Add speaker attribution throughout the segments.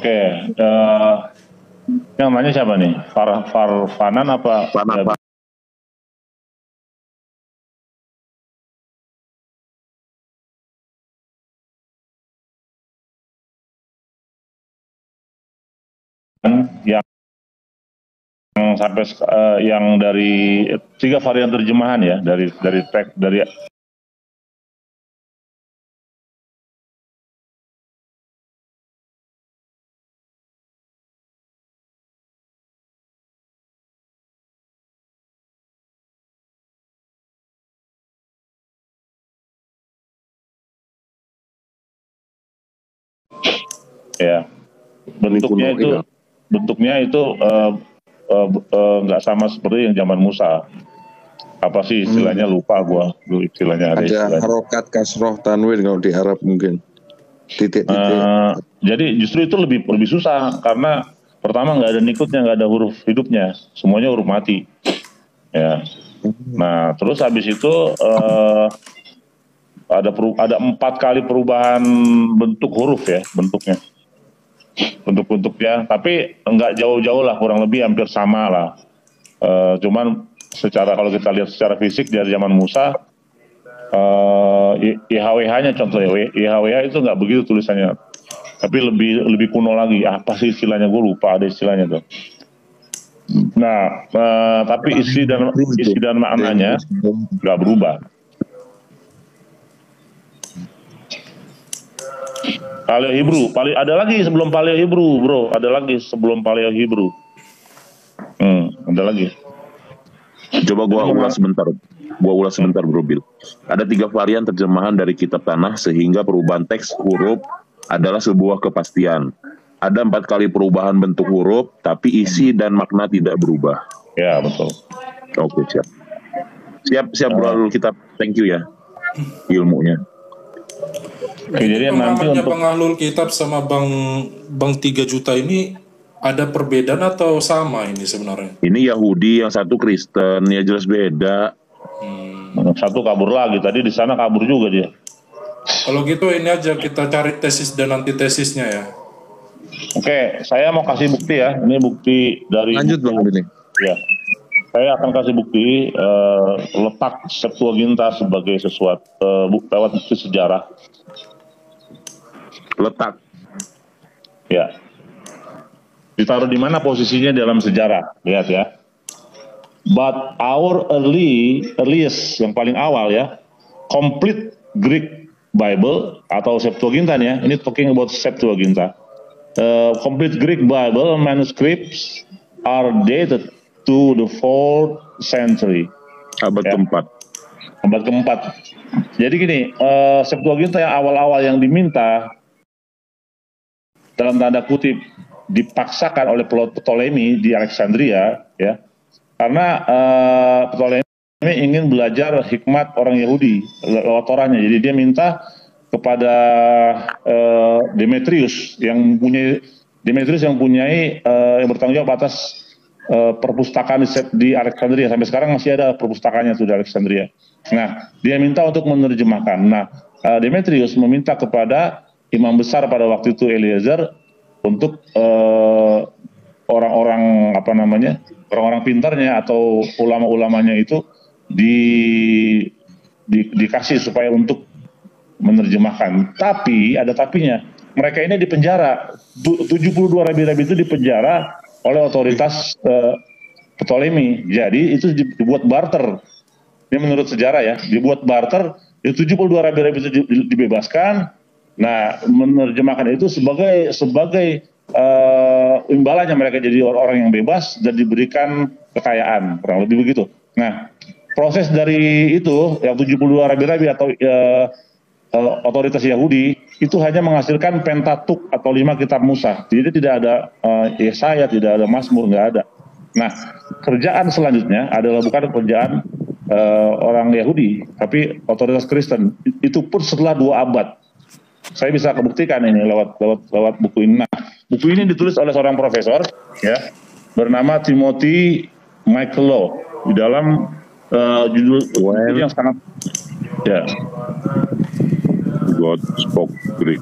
Speaker 1: Oke, yang nanya siapa nih? Farfanan apa?
Speaker 2: Fanan.
Speaker 1: Yang sampai yang dari 3 varian terjemahan ya, dari tag dari ya, bentuknya itu nggak sama seperti yang zaman Musa. Apa sih istilahnya, lupa gua istilahnya.
Speaker 2: Ada harokat kasroh tanwin kalau di Arab mungkin titik-titik.
Speaker 1: Jadi justru itu lebih susah karena pertama nggak ada nikutnya, nggak ada huruf hidupnya, semuanya huruf mati ya. Nah terus habis itu ada 4 kali perubahan bentuk huruf ya, bentuknya, tapi nggak jauh-jauh lah, kurang lebih hampir sama lah. Cuman secara, kalau kita lihat secara fisik dari zaman Musa, IHWH-nya contohnya, IHWH itu nggak begitu tulisannya, tapi lebih kuno lagi. Apa sih istilahnya, gue lupa, ada istilahnya tuh. Nah, tapi isi dan maknanya nggak berubah. Paleo Hebrew, ada lagi sebelum Paleo Hebrew, bro. Ada lagi sebelum Paleo Hebrew. Ada lagi.
Speaker 2: Coba gua ulas sebentar Bro Bill. Ada 3 varian terjemahan dari kitab tanah sehingga perubahan teks huruf adalah sebuah kepastian. Ada 4 kali perubahan bentuk huruf tapi isi dan makna tidak berubah.
Speaker 1: Ya betul.
Speaker 2: Oke, siap Bro kita thank you ya ilmunya.
Speaker 3: Oke, jadi nanti untuk pengahlul kitab sama Bang 3 juta ini ada perbedaan atau sama ini sebenarnya?
Speaker 2: Ini Yahudi, yang satu Kristen, ya jelas beda.
Speaker 1: Satu kabur lagi, tadi di sana kabur juga dia.
Speaker 3: Kalau gitu ini aja kita cari tesis dan antitesisnya ya.
Speaker 1: Oke, saya mau kasih bukti ya. Ini bukti dari.
Speaker 2: Lanjut Bang Billy.
Speaker 1: Ya, saya akan kasih bukti letak Septuaginta sebagai sesuatu lewat bukti sejarah.
Speaker 2: Letak.
Speaker 1: Ya. Ditaruh di mana posisinya dalam sejarah, lihat ya. But our earliest, yang paling awal ya, complete Greek Bible atau Septuaginta ya, ini talking about Septuaginta. Complete Greek Bible manuscripts are dated to the 4th century.
Speaker 2: Abad keempat.
Speaker 1: Abad keempat. Jadi gini, Septuaginta yang awal-awal yang diminta, dalam tanda kutip, dipaksakan oleh Ptolemy di Alexandria ya, karena Ptolemy ingin belajar hikmat orang Yahudi lewat Torahnya. Jadi dia minta kepada Demetrius yang mempunyai yang bertanggung jawab atas perpustakaan di Alexandria. Sampai sekarang masih ada perpustakaannya tuh di Alexandria. Nah, dia minta untuk menerjemahkan. Nah, Demetrius meminta kepada imam besar pada waktu itu Eliezer untuk orang-orang orang-orang pintarnya atau ulama-ulamanya itu dikasih supaya untuk menerjemahkan. Tapi ada tapinya. Mereka ini dipenjara. 72 rabi-rabi itu dipenjara oleh otoritas Ptolemy. Jadi itu dibuat barter. Ini menurut sejarah ya, dibuat barter. 72 rabi-rabi itu dibebaskan. Nah, menerjemahkan itu sebagai imbalannya mereka jadi orang yang bebas dan diberikan kekayaan, kurang lebih begitu. Nah, proses dari itu yang 72 rabi-rabi atau otoritas Yahudi itu hanya menghasilkan Pentateuch atau 5 kitab Musa. Jadi tidak ada Yesaya, tidak ada Mazmur, nggak ada. Nah, kerjaan selanjutnya adalah bukan kerjaan orang Yahudi, tapi otoritas Kristen. Itu pun setelah 2 abad. Saya bisa kebuktikan ini lewat buku ini. Nah, buku ini ditulis oleh seorang profesor ya bernama Timothy Michaelo di dalam judul yang sangat ya
Speaker 2: God spoke Greek.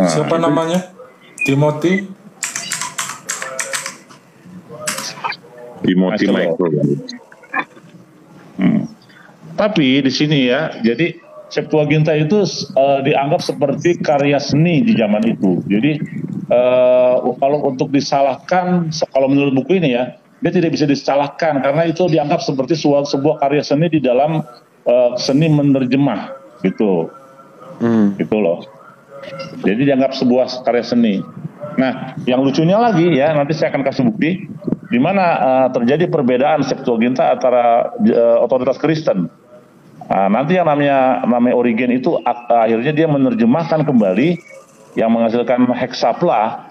Speaker 3: Siapa namanya? Timothy
Speaker 2: Michael.
Speaker 1: Tapi di sini ya, jadi Septuaginta itu dianggap seperti karya seni di zaman itu. Jadi kalau untuk disalahkan, kalau menurut buku ini ya, dia tidak bisa disalahkan karena itu dianggap seperti sebuah karya seni di dalam seni menerjemah gitu. Gitu loh. Jadi dianggap sebuah karya seni. Nah, yang lucunya lagi ya, nanti saya akan kasih bukti di mana terjadi perbedaan Septuaginta antara otoritas Kristen. Nah, nanti yang namanya Origen itu akhirnya dia menerjemahkan kembali yang menghasilkan hexapla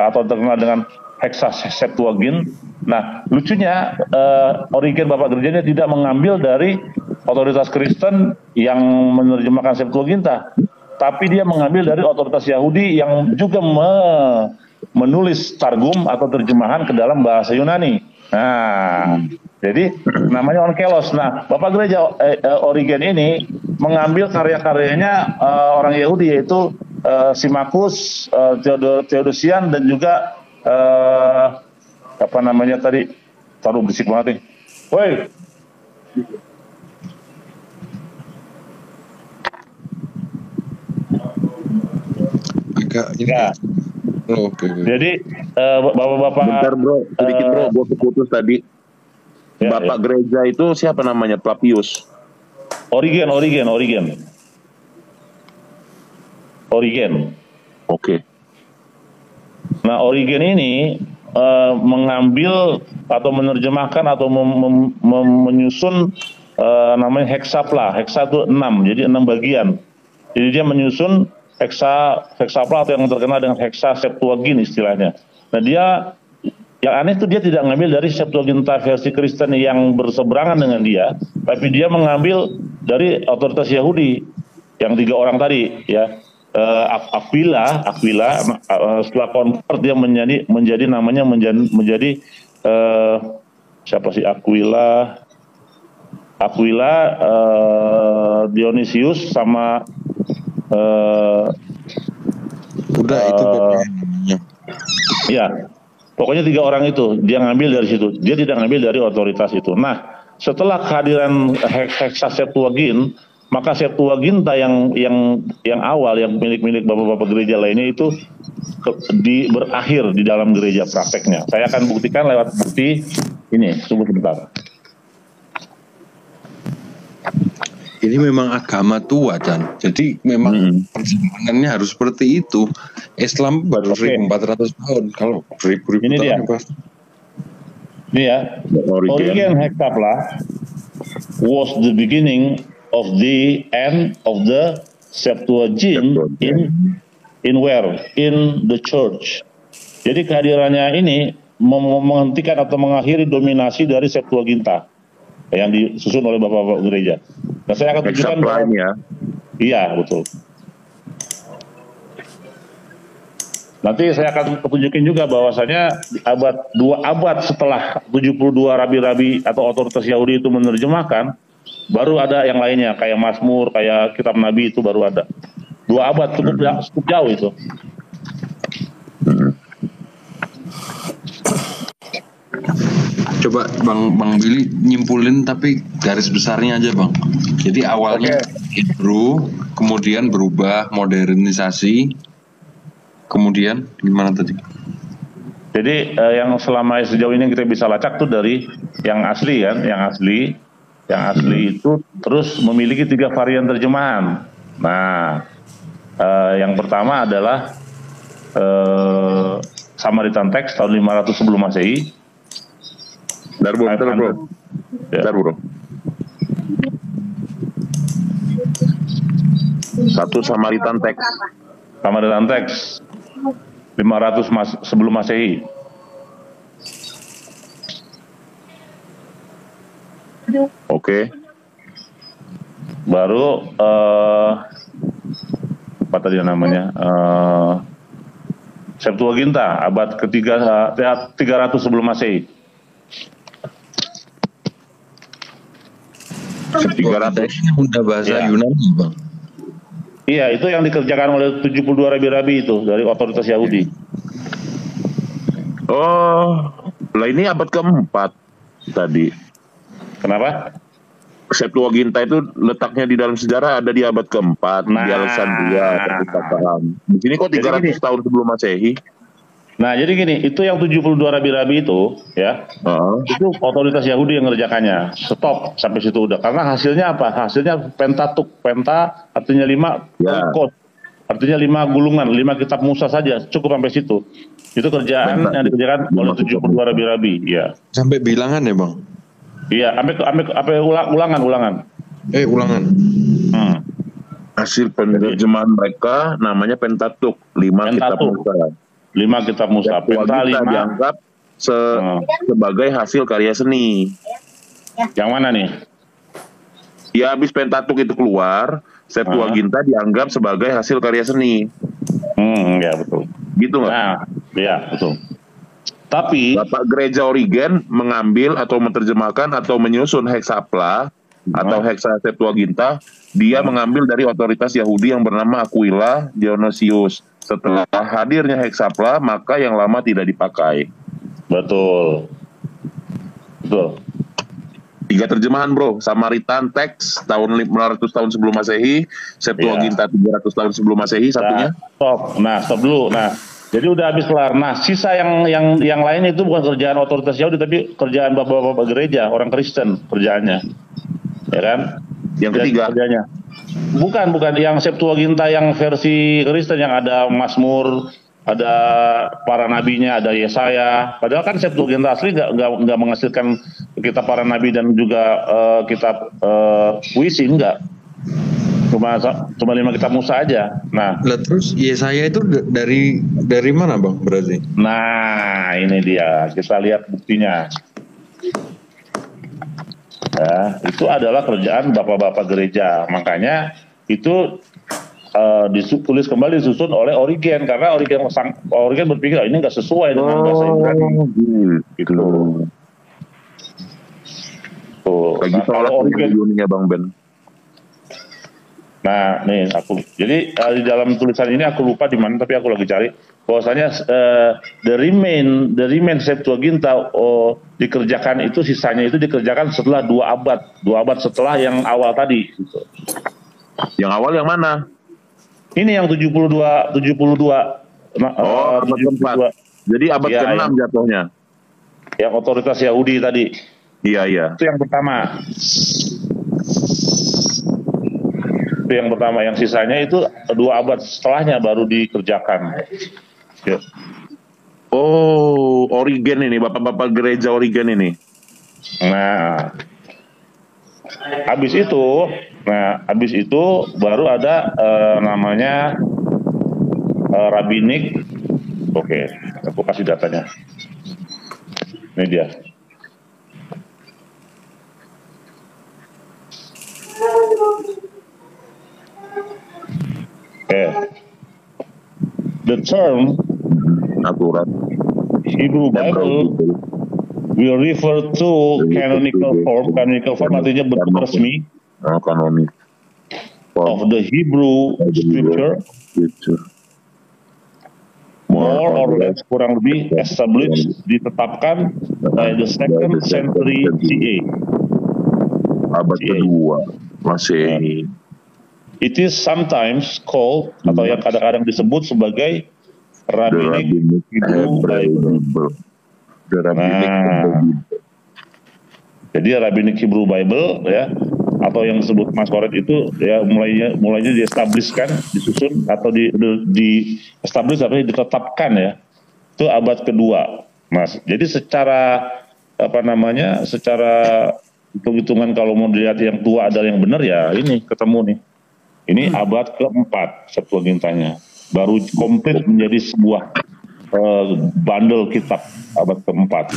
Speaker 1: atau terkenal dengan hexa Septuagint. Nah, lucunya Origen Bapak Gerejanya tidak mengambil dari otoritas Kristen yang menerjemahkan Septuaginta, tapi dia mengambil dari otoritas Yahudi yang juga menulis targum atau terjemahan ke dalam bahasa Yunani. Nah, jadi namanya onkelos. Nah, Bapak Gereja Origen ini mengambil karya-karyanya orang Yahudi, yaitu Symmachus, Theodosian, dan juga apa namanya tadi, taruh berisik banget nih. Woi.
Speaker 4: Agak ini.
Speaker 1: Ya.
Speaker 4: Oke.
Speaker 1: Jadi bapak-bapak.
Speaker 2: Bentar bro, sedikit bro, gue keputus tadi.
Speaker 1: Ya,
Speaker 2: Bapak gereja itu siapa namanya? Flavius.
Speaker 1: Origen.
Speaker 2: Oke.
Speaker 1: Nah, Origen ini mengambil atau menerjemahkan atau menyusun namanya hexapla. Hexa itu 6, jadi 6 bagian. Jadi dia menyusun hexapla atau yang terkenal dengan hexa Septuagint istilahnya. Nah, yang aneh itu dia tidak mengambil dari Septuaginta versi Kristen yang berseberangan dengan dia, tapi dia mengambil dari otoritas Yahudi yang 3 orang tadi ya. Aquila setelah convert dia menjadi namanya siapa sih Aquila Dionysius sama
Speaker 4: udah itu pokoknya.
Speaker 1: Ya, pokoknya 3 orang itu dia ngambil dari situ. Dia tidak ngambil dari otoritas itu. Nah, setelah kehadiran hexa Septuagint, maka Septuaginta yang awal, yang milik bapak-bapak gereja lainnya itu berakhir di dalam gereja prakteknya. Saya akan buktikan lewat bukti ini. Tunggu sebentar.
Speaker 4: Ini memang agama tua, Chan. Jadi memang perjalanannya harus seperti itu. Islam baru 1400 tahun. Kalau beribu-ribu
Speaker 1: ini
Speaker 4: tahun
Speaker 1: dia. Ini ya. Origen hexapla was the beginning of the end of the Septuagint in where? In the church. Jadi kehadirannya ini menghentikan atau mengakhiri dominasi dari Septuaginta yang disusun oleh bapak-bapak gereja. Nah, saya akan tunjukkan
Speaker 2: ya.
Speaker 1: Iya, betul. Nanti saya akan tunjukin juga bahwasanya 2 abad setelah 72 rabi-rabi atau otoritas Yahudi itu menerjemahkan, baru ada yang lainnya kayak Mazmur, kayak kitab Nabi itu baru ada. 2 abad cukup jauh itu.
Speaker 4: Coba Bang Billy nyimpulin tapi garis besarnya aja, Bang. Jadi awalnya Hebrew, kemudian berubah modernisasi, kemudian gimana tadi?
Speaker 1: Jadi yang selama sejauh ini kita bisa lacak tuh dari yang asli kan, yang asli itu terus memiliki 3 varian terjemahan. Nah, yang pertama adalah Samaritan Text tahun 500 sebelum Masehi.
Speaker 2: Bentar bro. Satu Samaritan Text
Speaker 1: 500 sebelum Masehi.
Speaker 2: Oke.
Speaker 1: Baru apa tadi namanya? Septuaginta abad ketiga 300 sebelum Masehi.
Speaker 4: 300 udah bahasa Yunani, Bang.
Speaker 1: Iya, itu yang dikerjakan oleh 72 rabi-rabi itu dari otoritas Yahudi.
Speaker 2: Oh, lah ini abad keempat tadi.
Speaker 1: Kenapa?
Speaker 2: Septuaginta itu letaknya di dalam sejarah ada di abad keempat di Alexandria perpustakaan. Di sini kok 300 tahun sebelum Masehi.
Speaker 1: Nah, jadi gini, itu yang 72 rabi-rabi itu, ya, itu otoritas Yahudi yang mengerjakannya. Stop sampai situ udah. Karena hasilnya apa? Hasilnya Pentatuk. Penta artinya 5, Kod artinya 5 gulungan, 5 kitab Musa saja. Cukup sampai situ. Itu kerjaan yang dikerjakan oleh 72 rabi-rabi, ya.
Speaker 4: Sampai bilangan ya, Bang?
Speaker 1: Iya, sampai ulangan.
Speaker 4: Ulangan.
Speaker 2: Hasil penerjemahan mereka namanya Pentatuk, 5 kitab Musa.
Speaker 1: 5 kitab Musa.
Speaker 2: Penta 5 dianggap sebagai hasil karya seni.
Speaker 1: Yang mana nih?
Speaker 2: Ya, habis Pentatuk itu keluar, Septuaginta dianggap sebagai hasil karya seni.
Speaker 1: Ya betul.
Speaker 2: Gitu nggak?
Speaker 1: Nah, ya betul. Tapi
Speaker 2: Bapak Gereja Origen mengambil atau menerjemahkan atau menyusun Hexapla atau Hexa Septuaginta, dia mengambil dari otoritas Yahudi yang bernama Aquila Dionysius. Setelah hadirnya Hexapla, maka yang lama tidak dipakai.
Speaker 1: Betul.
Speaker 2: 3 terjemahan, bro. Samaritan Text tahun 500 tahun sebelum Masehi, Septuaginta 300 tahun sebelum Masehi satunya.
Speaker 1: Stop dulu. Jadi udah habis kelar. Nah, sisa yang lain itu bukan kerjaan otoritas Yahudi, tapi kerjaan bapak-bapak gereja, orang Kristen kerjaannya. Ya kan?
Speaker 2: Yang ketiga
Speaker 1: kerjanya. Bukan yang Septuaginta yang versi Kristen yang ada Mazmur, ada para nabinya, ada Yesaya. Padahal kan Septuaginta asli nggak menghasilkan kitab para nabi dan juga kitab puisi, enggak. Cuma 5 kitab Musa aja. Nah,
Speaker 4: terus Yesaya itu dari mana, Bang, berarti?
Speaker 1: Nah, ini dia. Kita lihat buktinya. Ya, itu adalah kerjaan bapak-bapak gereja. Makanya itu ditulis kembali, disusun oleh Origen, karena Origen berpikir ini nggak sesuai dengan bahasa Ibrani. Gitu.
Speaker 2: Lagi tolak Origen, Bang Ben.
Speaker 1: Nah, nih jadi di dalam tulisan ini aku lupa di mana, tapi aku lagi cari. Bahwasanya the remain Septuaginta dikerjakan itu, sisanya itu dikerjakan setelah 2 abad setelah yang awal tadi. Gitu.
Speaker 2: Yang awal yang mana?
Speaker 1: Ini yang 72.
Speaker 2: Abad keempat. Jadi abad ke-6 jatuhnya.
Speaker 1: Yang otoritas Yahudi tadi.
Speaker 2: Iya.
Speaker 1: Itu yang pertama. Yang sisanya itu 2 abad setelahnya baru dikerjakan. Ya.
Speaker 2: Oh, Origen ini, bapak-bapak gereja Origen ini.
Speaker 1: Nah, habis itu baru ada namanya Rabbinik. Oke, aku kasih datanya. Ini dia. The term Hebrew Bible will refer to canonical form. Canonical form artinya bentuk resmi of the Hebrew Scripture, more or less, kurang lebih established, ditetapkan by the 2nd century CE.
Speaker 2: Abad kedua Masehi.
Speaker 1: It is sometimes called, atau yang kadang-kadang disebut sebagai Rabbinic Hebrew Bible. Jadi Rabbinic Hebrew Bible, ya, atau yang disebut Masoret itu, ya, mulainya di-establishkan, disusun atau di-establish atau ditetapkan, ya, itu abad kedua, Mas. Jadi secara secara hitung-hitungan kalau mau dilihat yang tua adalah yang benar, ya ini ketemu nih. Ini abad ke-4 Septuagintanya. Baru komplit menjadi sebuah bundle kitab abad ke-4.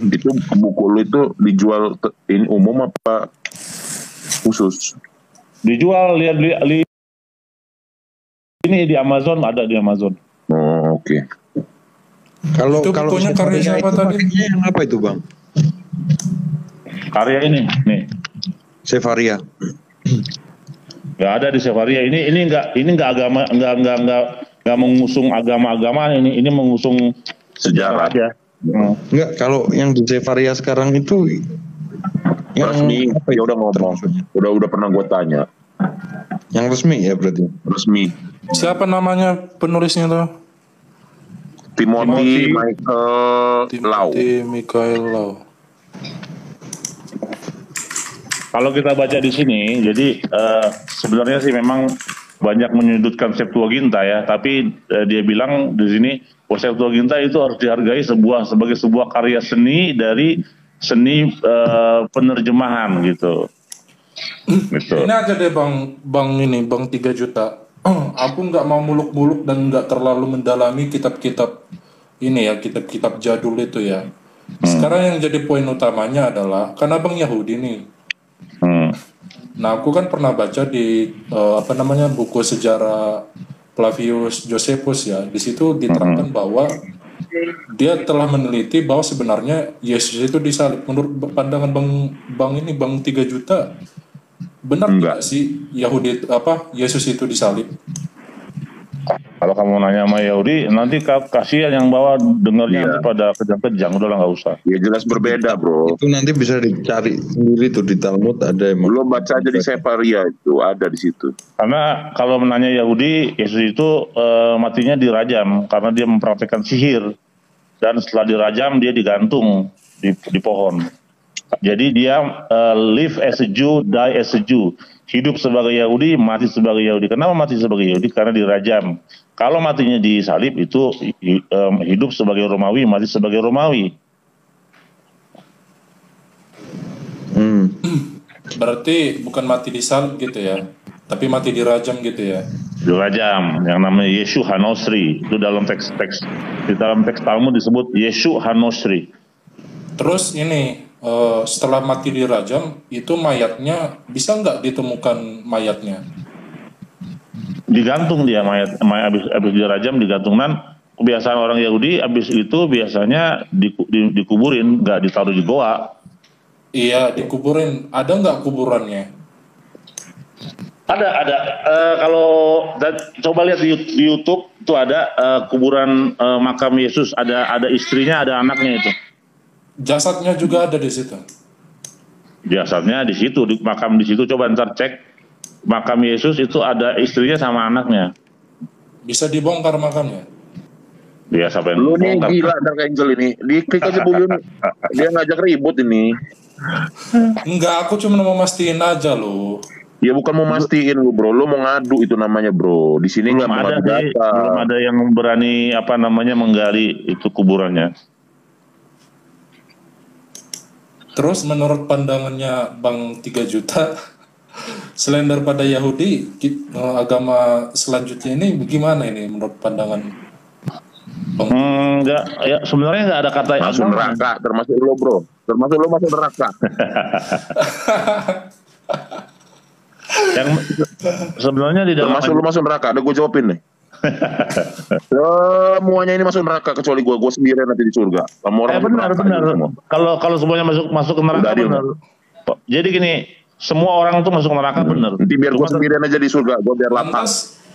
Speaker 2: Itu buku lu itu dijual ini umum apa khusus?
Speaker 1: Dijual, lihat ini di Amazon, ada di Amazon.
Speaker 2: Oh, oke.
Speaker 4: Kalau
Speaker 3: bukunya karya siapa tadi?
Speaker 4: Yang apa itu, Bang?
Speaker 1: Karya ini, nih.
Speaker 4: Sefaria.
Speaker 1: Nggak ada di Sefaria. Ini nggak agama, nggak nggak mengusung agama-agama, ini mengusung
Speaker 2: Sejarah.
Speaker 1: aja.
Speaker 4: Enggak, kalau yang di Zevaria sekarang itu yang
Speaker 2: Resmi,
Speaker 4: apa
Speaker 2: dia
Speaker 4: itu
Speaker 2: udah ngomong.
Speaker 4: maksudnya?
Speaker 2: Udah pernah gue tanya.
Speaker 4: Yang resmi ya berarti.
Speaker 2: Resmi.
Speaker 3: Siapa namanya penulisnya tuh?
Speaker 2: Timothy Michael Lau.
Speaker 3: Timothy Michael Lau.
Speaker 1: Kalau kita baca di sini, jadi sebenarnya sih memang banyak menyudutkan Septuaginta ya, tapi dia bilang di sini bahwa Septuaginta itu harus dihargai sebagai sebuah karya seni dari seni penerjemahan gitu. Gitu.
Speaker 3: Ini aja deh bang 3 juta. Aku nggak mau muluk-muluk dan nggak terlalu mendalami kitab-kitab ini ya, kitab-kitab jadul itu ya. Sekarang yang jadi poin utamanya adalah karena bang Yahudi nih. Nah, aku kan pernah baca di buku sejarah Flavius Josephus ya. Di situ diterangkan bahwa dia telah meneliti bahwa sebenarnya Yesus itu disalib. Menurut pandangan bang 3 juta, benar tidak sih Yesus itu disalib?
Speaker 1: Kalau kamu nanya sama Yahudi, nanti kasihan yang bawa dengarnya nanti pada kejang-kejang, udahlah nggak usah.
Speaker 2: Ya jelas berbeda bro.
Speaker 4: Itu nanti bisa dicari sendiri tuh di Talmud ada emang.
Speaker 2: Lo baca aja di Zevaria itu ada di situ.
Speaker 1: Karena kalau menanya Yahudi, Yesus itu matinya dirajam karena dia mempraktekkan sihir, dan setelah dirajam dia digantung di pohon. Jadi dia live as a Jew, die as a Jew. Hidup sebagai Yahudi, mati sebagai Yahudi. Kenapa mati sebagai Yahudi? Karena dirajam. Kalau matinya disalib itu hidup sebagai Romawi, mati sebagai Romawi.
Speaker 3: Berarti bukan mati disalib gitu ya, tapi mati dirajam gitu ya.
Speaker 1: Dirajam, yang namanya Yeshu Hanosri. Itu dalam teks Talmud disebut Yeshu Hanosri.
Speaker 3: Terus ini setelah mati dirajam itu mayatnya bisa nggak ditemukan mayatnya?
Speaker 1: Digantung dia mayat habis dirajam digantung. Kebiasaan orang Yahudi habis itu biasanya dikuburin, nggak ditaruh di goa.
Speaker 3: Iya, dikuburin. Ada nggak kuburannya?
Speaker 1: Ada. Kalau coba lihat di YouTube itu ada kuburan makam Yesus, ada istrinya, ada anaknya itu.
Speaker 3: Jasadnya juga ada di situ.
Speaker 1: Jasadnya di situ, di makam di situ. Coba ntar cek makam Yesus itu ada istrinya sama anaknya.
Speaker 3: Bisa dibongkar makamnya?
Speaker 1: Dia siapa yang
Speaker 2: Lu nih
Speaker 1: bongkar?
Speaker 2: gila Dark Angel ini. Diklik aja dulu nih. Dia ngajak ribut ini.
Speaker 3: Enggak, aku cuma mau mastiin aja loh.
Speaker 2: Ya bukan mau mastiin lu bro, lu mau ngadu itu namanya bro. Di sini nggak mau ngadu data.
Speaker 1: Belum ada yang berani menggali itu kuburannya.
Speaker 3: Terus menurut pandangannya Bang 3 juta, selain daripada Yahudi, agama selanjutnya ini bagaimana ini menurut pandangan Bang?
Speaker 1: Enggak, ya sebenarnya nggak ada kata
Speaker 2: Masuk neraka, termasuk lo bro. Termasuk lo masuk neraka.
Speaker 1: Yang sebenarnya di dalam
Speaker 2: Termasuk lo masuk neraka, ada gue jawabin nih. Semuanya ini masuk neraka kecuali gue sendiri nanti di surga. Kamu orang
Speaker 1: benar. Kalau semuanya masuk ke neraka benar. Jadi gini, semua orang tuh masuk neraka benar.
Speaker 2: Nanti biar gue sendirian aja di surga, gue biar lapang.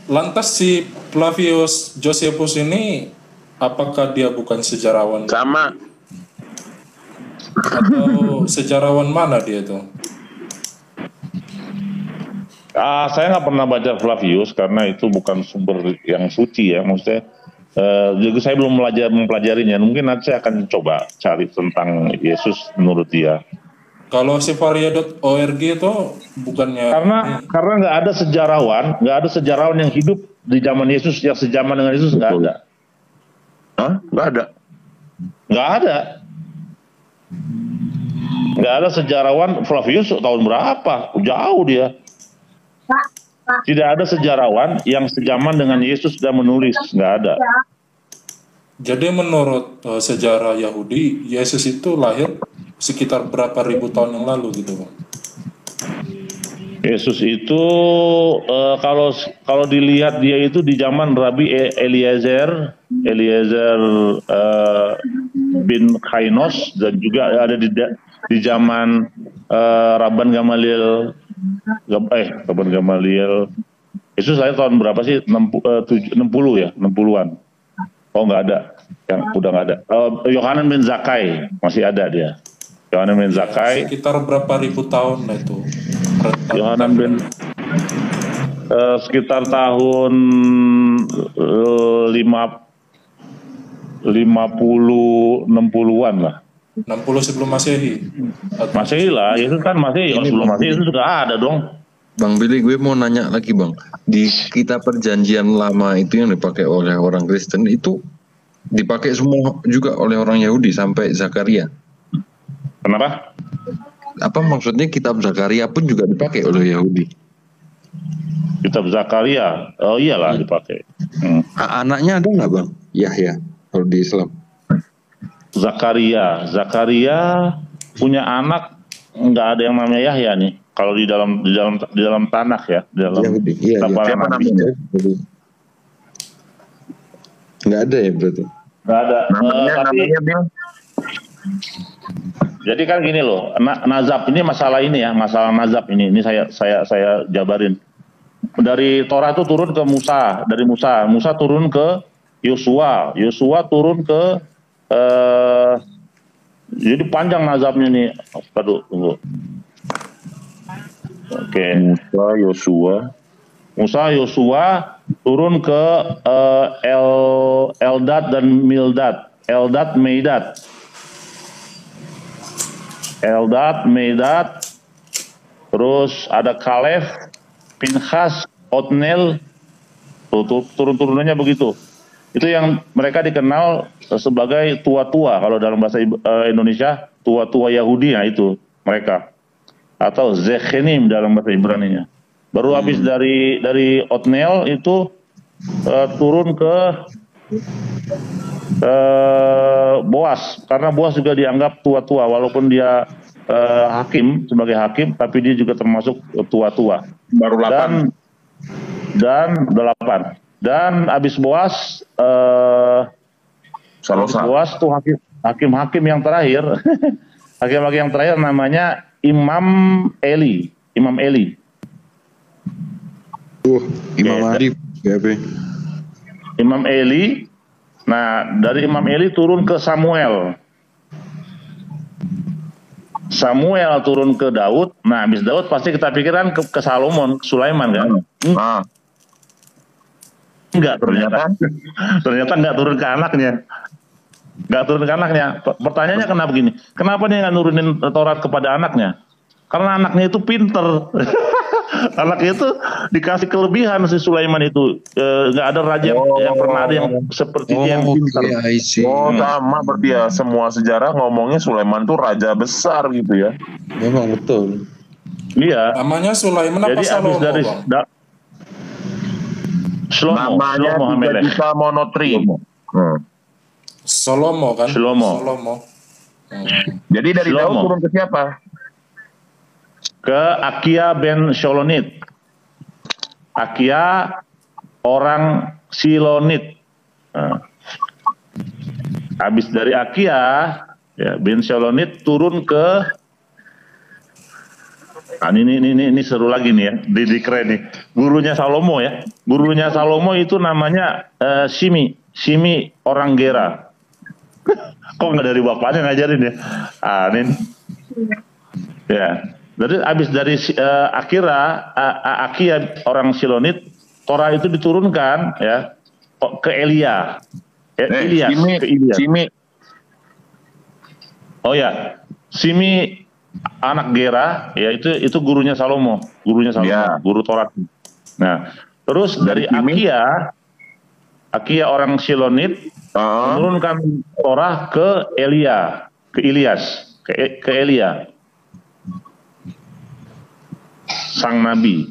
Speaker 3: Lantas si Flavius Josephus ini apakah dia bukan sejarawan?
Speaker 2: Sama.
Speaker 3: Atau sejarawan mana dia itu?
Speaker 1: Saya nggak pernah baca Flavius karena itu bukan sumber yang suci ya, maksudnya. Jadi saya belum mempelajarinya. Mungkin nanti saya akan coba cari tentang Yesus menurut dia.
Speaker 3: Kalau Zevaria.org itu bukannya
Speaker 1: karena nggak ada sejarawan yang hidup di zaman Yesus yang sejaman dengan Yesus, nggak ada.
Speaker 2: Hah? Nggak ada.
Speaker 1: Nggak ada sejarawan Flavius tahun berapa? Jauh dia. Tidak ada sejarawan yang sejaman dengan Yesus dan menulis, nggak ada.
Speaker 3: Jadi menurut sejarah Yahudi, Yesus itu lahir sekitar berapa ribu tahun yang lalu gitu, Bang?
Speaker 1: Yesus itu kalau dilihat dia itu di zaman Rabi Eliezer bin Kainos, dan juga ada di zaman Rabban Gamaliel Yesus lahir tahun berapa sih? 60 ya, 60-an. Oh nggak ada, yang udah nggak ada. Yohanan bin Zakkai masih ada dia. Yohanan bin Zakkai.
Speaker 3: Sekitar berapa ribu tahun lah itu.
Speaker 1: Yohanan bin sekitar tahun 50-60-an lah.
Speaker 3: 60 sebelum Masehi.
Speaker 1: Masehi lah, Yesus kan Masehi. Kalau sebelum Masehi itu juga ada dong.
Speaker 4: Bang Billy, gue mau nanya lagi Bang. Di kitab perjanjian lama itu yang dipakai oleh orang Kristen itu dipakai semua juga oleh orang Yahudi sampai Zakaria.
Speaker 1: Kenapa?
Speaker 4: Apa maksudnya kitab Zakaria pun juga dipakai oleh Yahudi?
Speaker 1: Kitab Zakaria, oh iyalah dipakai.
Speaker 4: Anaknya ada nggak Bang? Yahya kalau di Islam.
Speaker 1: Zakaria punya anak, nggak ada yang namanya Yahya nih. Kalau di dalam tanah ya, di dalam
Speaker 4: Yahudi. Iya,
Speaker 2: Siapa namanya?
Speaker 4: Nggak ada ya berarti?
Speaker 1: Nggak ada.
Speaker 2: Namanya Bill.
Speaker 1: Jadi kan gini loh, nazab ini masalah ini ya, masalah nazab ini saya jabarin. Dari Torah itu turun ke Musa, dari Musa turun ke Yosua turun ke jadi panjang nazabnya nih. Aduh, tunggu. Oke. Musa Yosua turun ke Eldad dan Mildad. Eldad Medad, terus ada Kaleb, Pinchas, Otniel, turun-turunannya begitu. Itu yang mereka dikenal sebagai tua-tua, kalau dalam bahasa Indonesia, tua-tua Yahudi, ya itu mereka. Atau Zechenim dalam bahasa Ibrani-nya. Baru habis dari Otniel itu turun ke Boas, karena Boas juga dianggap tua-tua walaupun dia sebagai hakim, tapi dia juga termasuk tua-tua.
Speaker 2: Baru 8.
Speaker 1: Dan 8. Dan habis Boas Boas tuh hakim yang terakhir. Hakim-hakim yang terakhir namanya Imam Eli.
Speaker 4: Imam Arif.
Speaker 1: Imam Eli. Nah, dari Imam Eli turun ke Samuel turun ke Daud. Nah, habis Daud pasti kita pikirkan ke Salomon, Sulaiman kan? Enggak, ternyata enggak turun ke anaknya. Pertanyaannya kenapa begini? Kenapa dia nggak nurunin Taurat kepada anaknya? Karena anaknya itu pinter. Anaknya itu dikasih kelebihan si Sulaiman itu. Nggak ada raja yang pernah ada yang seperti dia yang pinter.
Speaker 2: Sama berarti ya, semua sejarah ngomongnya Sulaiman tuh raja besar gitu ya.
Speaker 4: Memang betul.
Speaker 1: Iya.
Speaker 3: Namanya Sulaiman apa Salomo, Bang?
Speaker 2: Namanya 3 juta monotri.
Speaker 3: Salomo kan? Salomo.
Speaker 2: Jadi dari Daud turun ke siapa?
Speaker 1: Ke Akia ben Shilonit. Akia orang Silonit. Habis dari Akia ya, bin Shilonit turun ke ini seru lagi nih ya, di keren nih. Gurunya Salomo ya. Gurunya Salomo itu namanya Shimi orang Gera. Kok nggak dari bapaknya ngajarin ya? Ini. Ya. Jadi abis dari Akia orang Silonit, Torah itu diturunkan ya ke Elia. Shimi. Oh ya, Shimi anak Gera ya, itu gurunya Salomo, ya. Guru Torah. Nah, terus dari Akia orang Silonit menurunkan Torah ke Ilyas, ke Elia, sang nabi.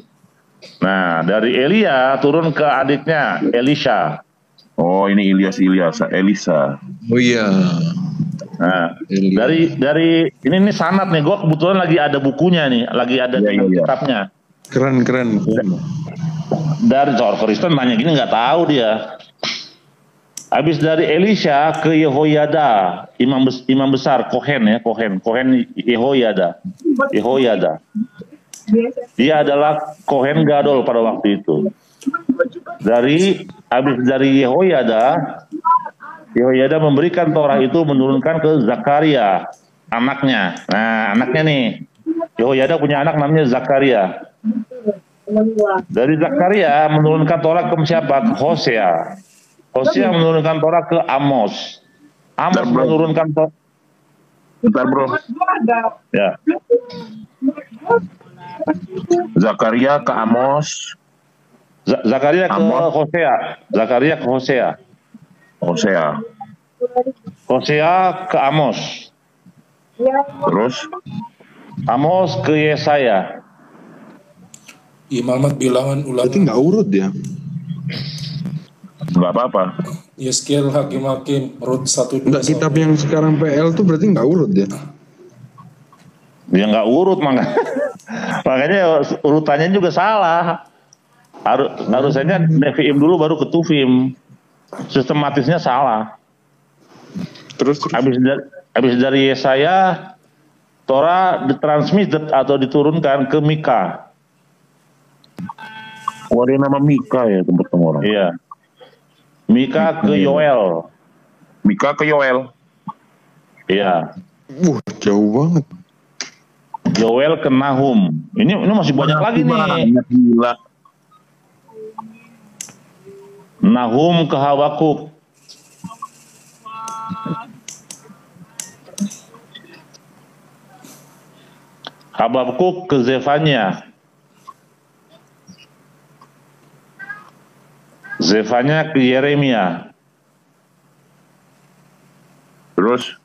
Speaker 1: Nah, dari Elia turun ke adiknya Elisha.
Speaker 2: Oh, ini Elisa.
Speaker 4: Oh iya.
Speaker 1: Nah, dari ini sanad nih, gue kebetulan lagi ada bukunya nih, lagi ada kitabnya.
Speaker 4: Keren.
Speaker 1: Dari Zohar Kristen banyak gini nggak tahu dia. Habis dari Elisha ke Yehoyada, imam besar Kohen Yehoyada. Dia adalah Kohen Gadol pada waktu itu. habis dari Yehoyada memberikan Torah itu menurunkan ke Zakaria, anaknya. Nah, anaknya nih, Yehoyada punya anak namanya Zakaria. Dari Zakaria menurunkan Torah ke siapa? Ke Hosea. Hosea menurunkan Torah ke Amos. Amos menurunkan Torah.
Speaker 2: Bentar bro.
Speaker 1: Ya.
Speaker 2: Zakaria ke Amos.
Speaker 1: Zakaria ke Hosea. Zakaria ke Hosea. Hosea ke Amos.
Speaker 2: Terus
Speaker 1: Amos ke Yesaya.
Speaker 3: Imamat bilangan ulangan.
Speaker 4: Berarti nggak urut ya?
Speaker 2: nggak apa-apa.
Speaker 3: Yeskiel Hakim Rut 1
Speaker 4: Enggak, kitab yang sekarang PL tuh berarti nggak urut ya?
Speaker 1: Dia nggak urut makanya urutannya juga salah. Harusnya Nevi'im dulu baru ke Tuvim. Sistematisnya salah.
Speaker 4: Terus
Speaker 1: Habis dari Yesaya, Torah ditransmit atau diturunkan ke Mika.
Speaker 2: Oh, ada nama Mika ya tempat orang.
Speaker 1: Iya. Mika ke Yoel.
Speaker 2: Mika ke Yoel.
Speaker 1: Iya.
Speaker 4: Jauh banget.
Speaker 1: Yoel ke Nahum. Ini masih banyak lagi nih.
Speaker 2: Gila.
Speaker 1: Nahum ke Habakuk. Habakuk ke Zefanya. Zefanya ke Yeremia.
Speaker 2: Terus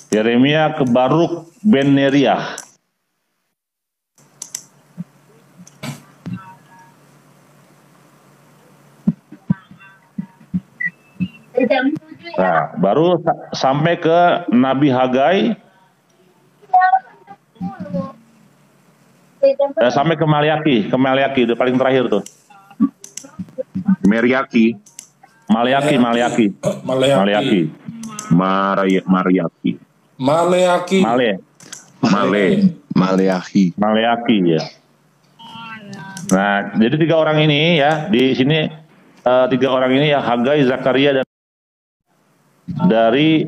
Speaker 1: Yeremia ke Baruk ben Neriah. Nah, baru sampai ke Nabi Hagai, sampai ke Maliaki itu paling terakhir tuh.
Speaker 2: Meriaki.
Speaker 1: Maleaki. Maleaki ya. Nah, jadi 3 orang ini ya di sini 3 orang ini ya Hagai, Zakaria dan dari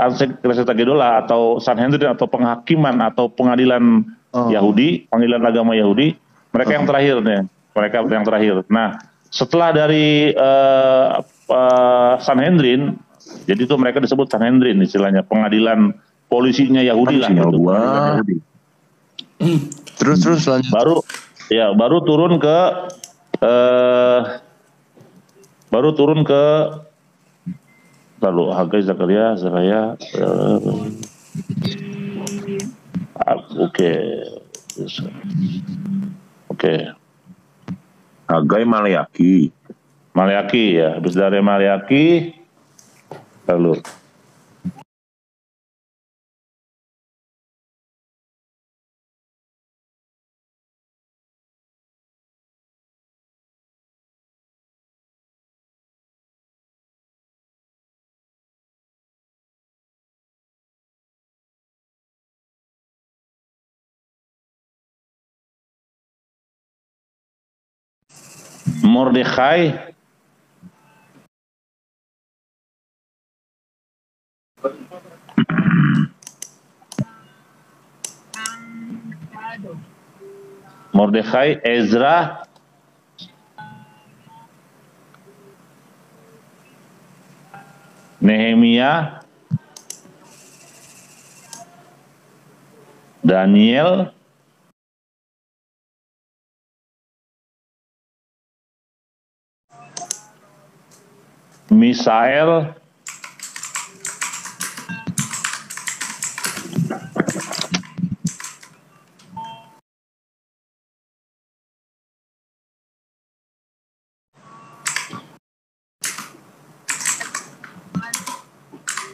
Speaker 1: Ansek Knesset Gedolah atau Sanhedrin atau penghakiman atau pengadilan Yahudi, pengadilan agama Yahudi, mereka yang terakhir nih, mereka yang terakhir. Nah, setelah dari Sanhedrin, jadi itu mereka disebut Sanhedrin istilahnya, pengadilan polisinya Yahudi lah gitu.
Speaker 4: Terus lanjut.
Speaker 1: Baru turun ke lalu Hagai, Zakaria, oke.
Speaker 2: Hagai, Maleaki ya. Habis dari Maleaki lalu Mordekhai, Ezra, Nehemia, Daniel, Misael,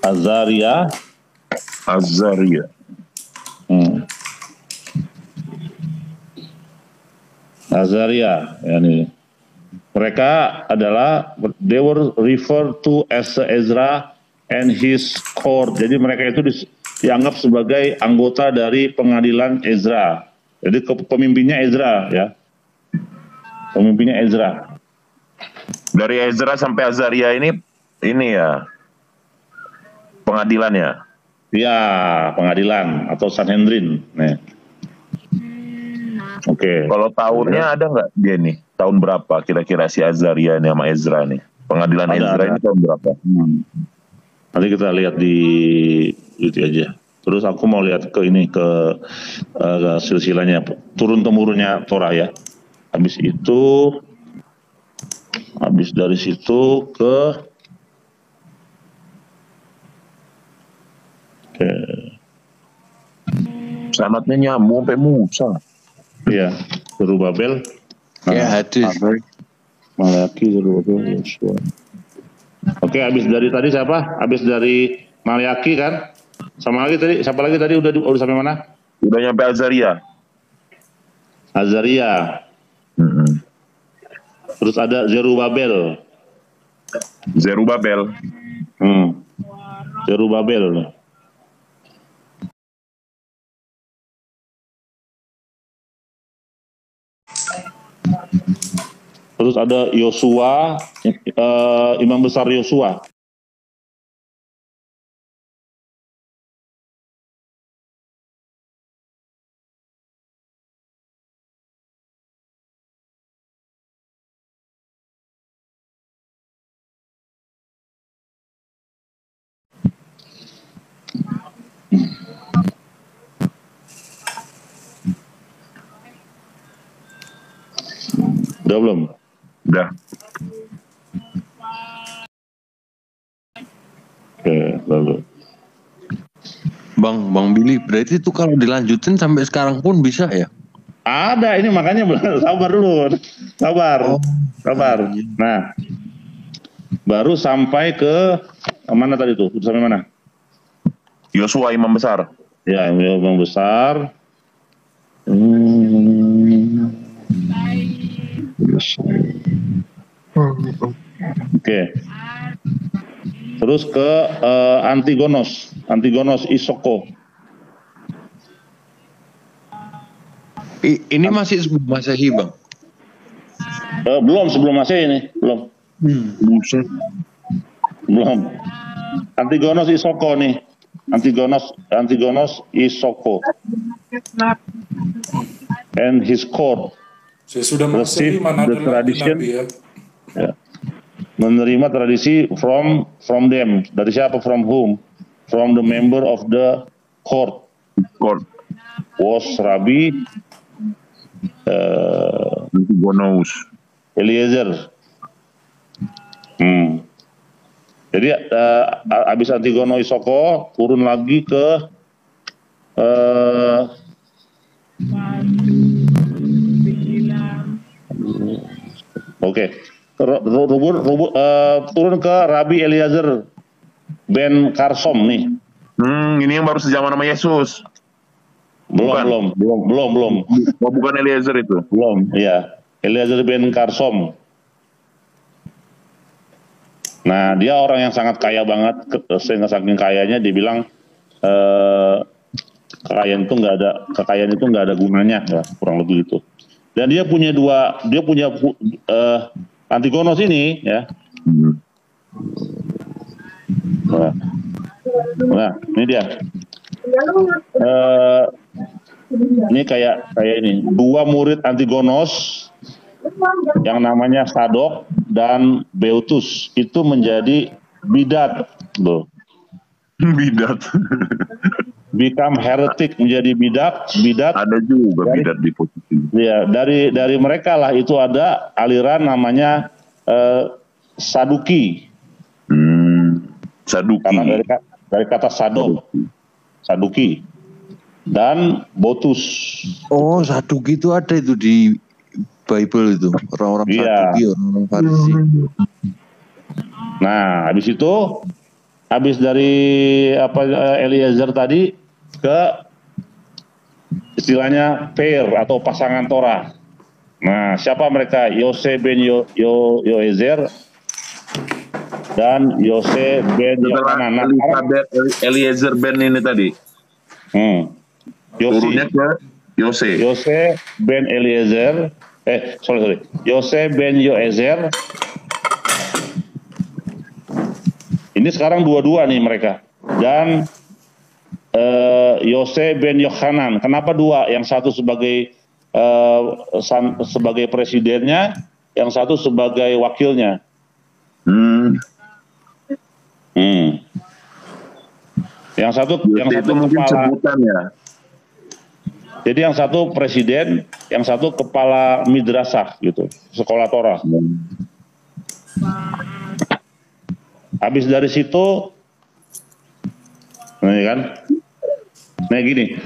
Speaker 2: Azaria. Azaria, yani mereka adalah they were referred to as Ezra and his court. Jadi mereka itu dianggap sebagai anggota dari pengadilan Ezra. Jadi pemimpinnya Ezra ya.
Speaker 1: Pemimpinnya Ezra.
Speaker 2: Dari Ezra sampai Azaria ini ya pengadilan ya.
Speaker 1: Ya, pengadilan atau Sanhedrin. Nih. Oke.
Speaker 2: Kalau tahunnya ada nggak dia nih? Tahun berapa kira-kira si Azaria nih sama Ezra nih? Pengadilan Ezra ini tahun berapa?
Speaker 1: Nanti kita lihat di itu aja. Terus aku mau lihat ke ini ke silsilahnya turun temurunnya Torah ya. Habis dari situ ke
Speaker 2: sanatnya nyambung sampai Musa.
Speaker 1: Iya, Zerubabel.
Speaker 4: Ya hadis.
Speaker 1: Malaki, Zerubabel, Yosua. Oke, habis dari tadi siapa? Habis dari Malaki kan? Sama lagi tadi, siapa lagi tadi udah sampai mana?
Speaker 2: Udah nyampe Azaria.
Speaker 1: Azaria. Terus ada Zerubabel. Zerubabel. Terus ada Yosua, imam besar Yosua. Udah belum?
Speaker 2: Udah.
Speaker 1: Oke, lalu.
Speaker 4: Bang Billy, berarti itu kalau dilanjutin sampai sekarang pun bisa ya?
Speaker 1: Ada, ini makanya sabar dulu. Sabar. Nah, baru sampai ke mana tadi tuh? Sampai mana?
Speaker 2: Yosua imam besar.
Speaker 1: Ya, imam besar. Oke. Terus ke Antigonos Isoko.
Speaker 4: Ini masih sebelum Masehi, Bang?
Speaker 1: Belum, sebelum Masehi ini, belum. Belum. Antigonos Isoko nih. Antigonos Isoko. And his court.
Speaker 3: Saya sudah Masehi mana
Speaker 1: the
Speaker 3: ada
Speaker 1: tradition.
Speaker 3: Nabi ya.
Speaker 1: Ya. Menerima tradisi from them. Dari siapa? From whom? From the member of the court. Was Rabbi
Speaker 2: Antigonos
Speaker 1: Eliezer. Jadi habis Antigono Isoko turun lagi ke turun ke Rabbi Eliezer ben Karsom nih.
Speaker 2: Ini yang baru sejaman sama Yesus.
Speaker 1: Belum.
Speaker 2: Oh, bukan Eliezer itu.
Speaker 1: Belum, iya. Eliezer ben Karsom. Nah, dia orang yang sangat kaya banget, sehingga saking kayanya dibilang kekayaan itu nggak ada gunanya, ya, kurang lebih itu. Dan dia punya Antigonos ini, ya. Nah, ini dia. Ini kayak ini, dua murid Antigonos yang namanya Sadok dan Beutus itu menjadi bidat, loh.
Speaker 2: Bidat.
Speaker 1: Become heretic, menjadi bidat.
Speaker 2: Ada juga bidat di posisi.
Speaker 1: Ya, dari mereka lah itu ada aliran namanya Saduki.
Speaker 2: Saduki.
Speaker 1: Karena dari kata Sadok. Saduki. Dan Botus.
Speaker 4: Oh, Saduki itu ada itu di Bible itu, orang-orang Saduki, orang-orang Farisi.
Speaker 1: Nah, habis dari Eliezer tadi ke istilahnya pair atau pasangan Torah. Nah, siapa mereka? Yose ben Yoezer dan Yose ben Yohanan.
Speaker 2: Eliezer ben ini tadi.
Speaker 1: Turunnya
Speaker 2: ke Yose.
Speaker 1: Yose ben Eliezer Sorry. Yose ben Yoezer. Ini sekarang dua-dua nih mereka. Dan Yose ben Yohanan. Kenapa dua? Yang satu sebagai sebagai presidennya, yang satu sebagai wakilnya. Yang satu
Speaker 2: mungkin
Speaker 1: kepala.
Speaker 2: sebutan ya.
Speaker 1: Jadi yang satu presiden, yang satu kepala midrasah gitu, sekolah Torah. Habis dari situ, nah kan, nah gini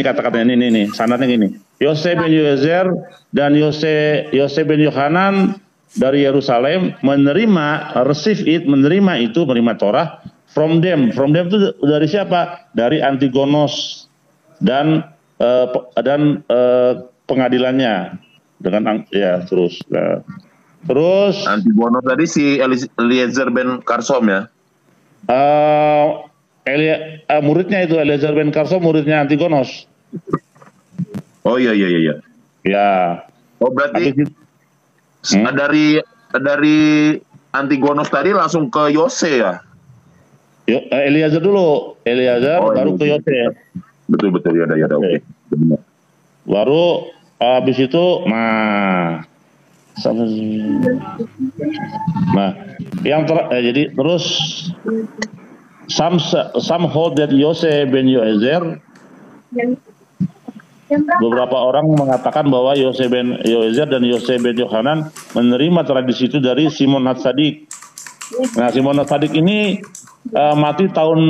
Speaker 1: kata-katanya ini sanadnya gini. Yose ben Yoezer dan Yose ben Yohanan dari Yerusalem menerima menerima Torah from them itu dari siapa? Dari Antigonos dan pengadilannya dengan terus
Speaker 2: Antigonos tadi si Eliezer ben Karsom ya.
Speaker 1: Muridnya itu Eliezer ben Karsom, muridnya Antigonos.
Speaker 2: Oh iya.
Speaker 1: Ya.
Speaker 2: Oh berarti dari Antigonos tadi langsung ke Yose ya?
Speaker 1: Eliezer dulu, baru ke Yose.
Speaker 2: Betul ya oke.
Speaker 1: Baru habis itu jadi terus some hold that Yose ben Yoezer. Beberapa orang mengatakan bahwa Yose ben Yoezer dan Yose ben Yohanan menerima tradisi itu dari Simon Hatsadik. Nah, Simon Hatsadik ini mati tahun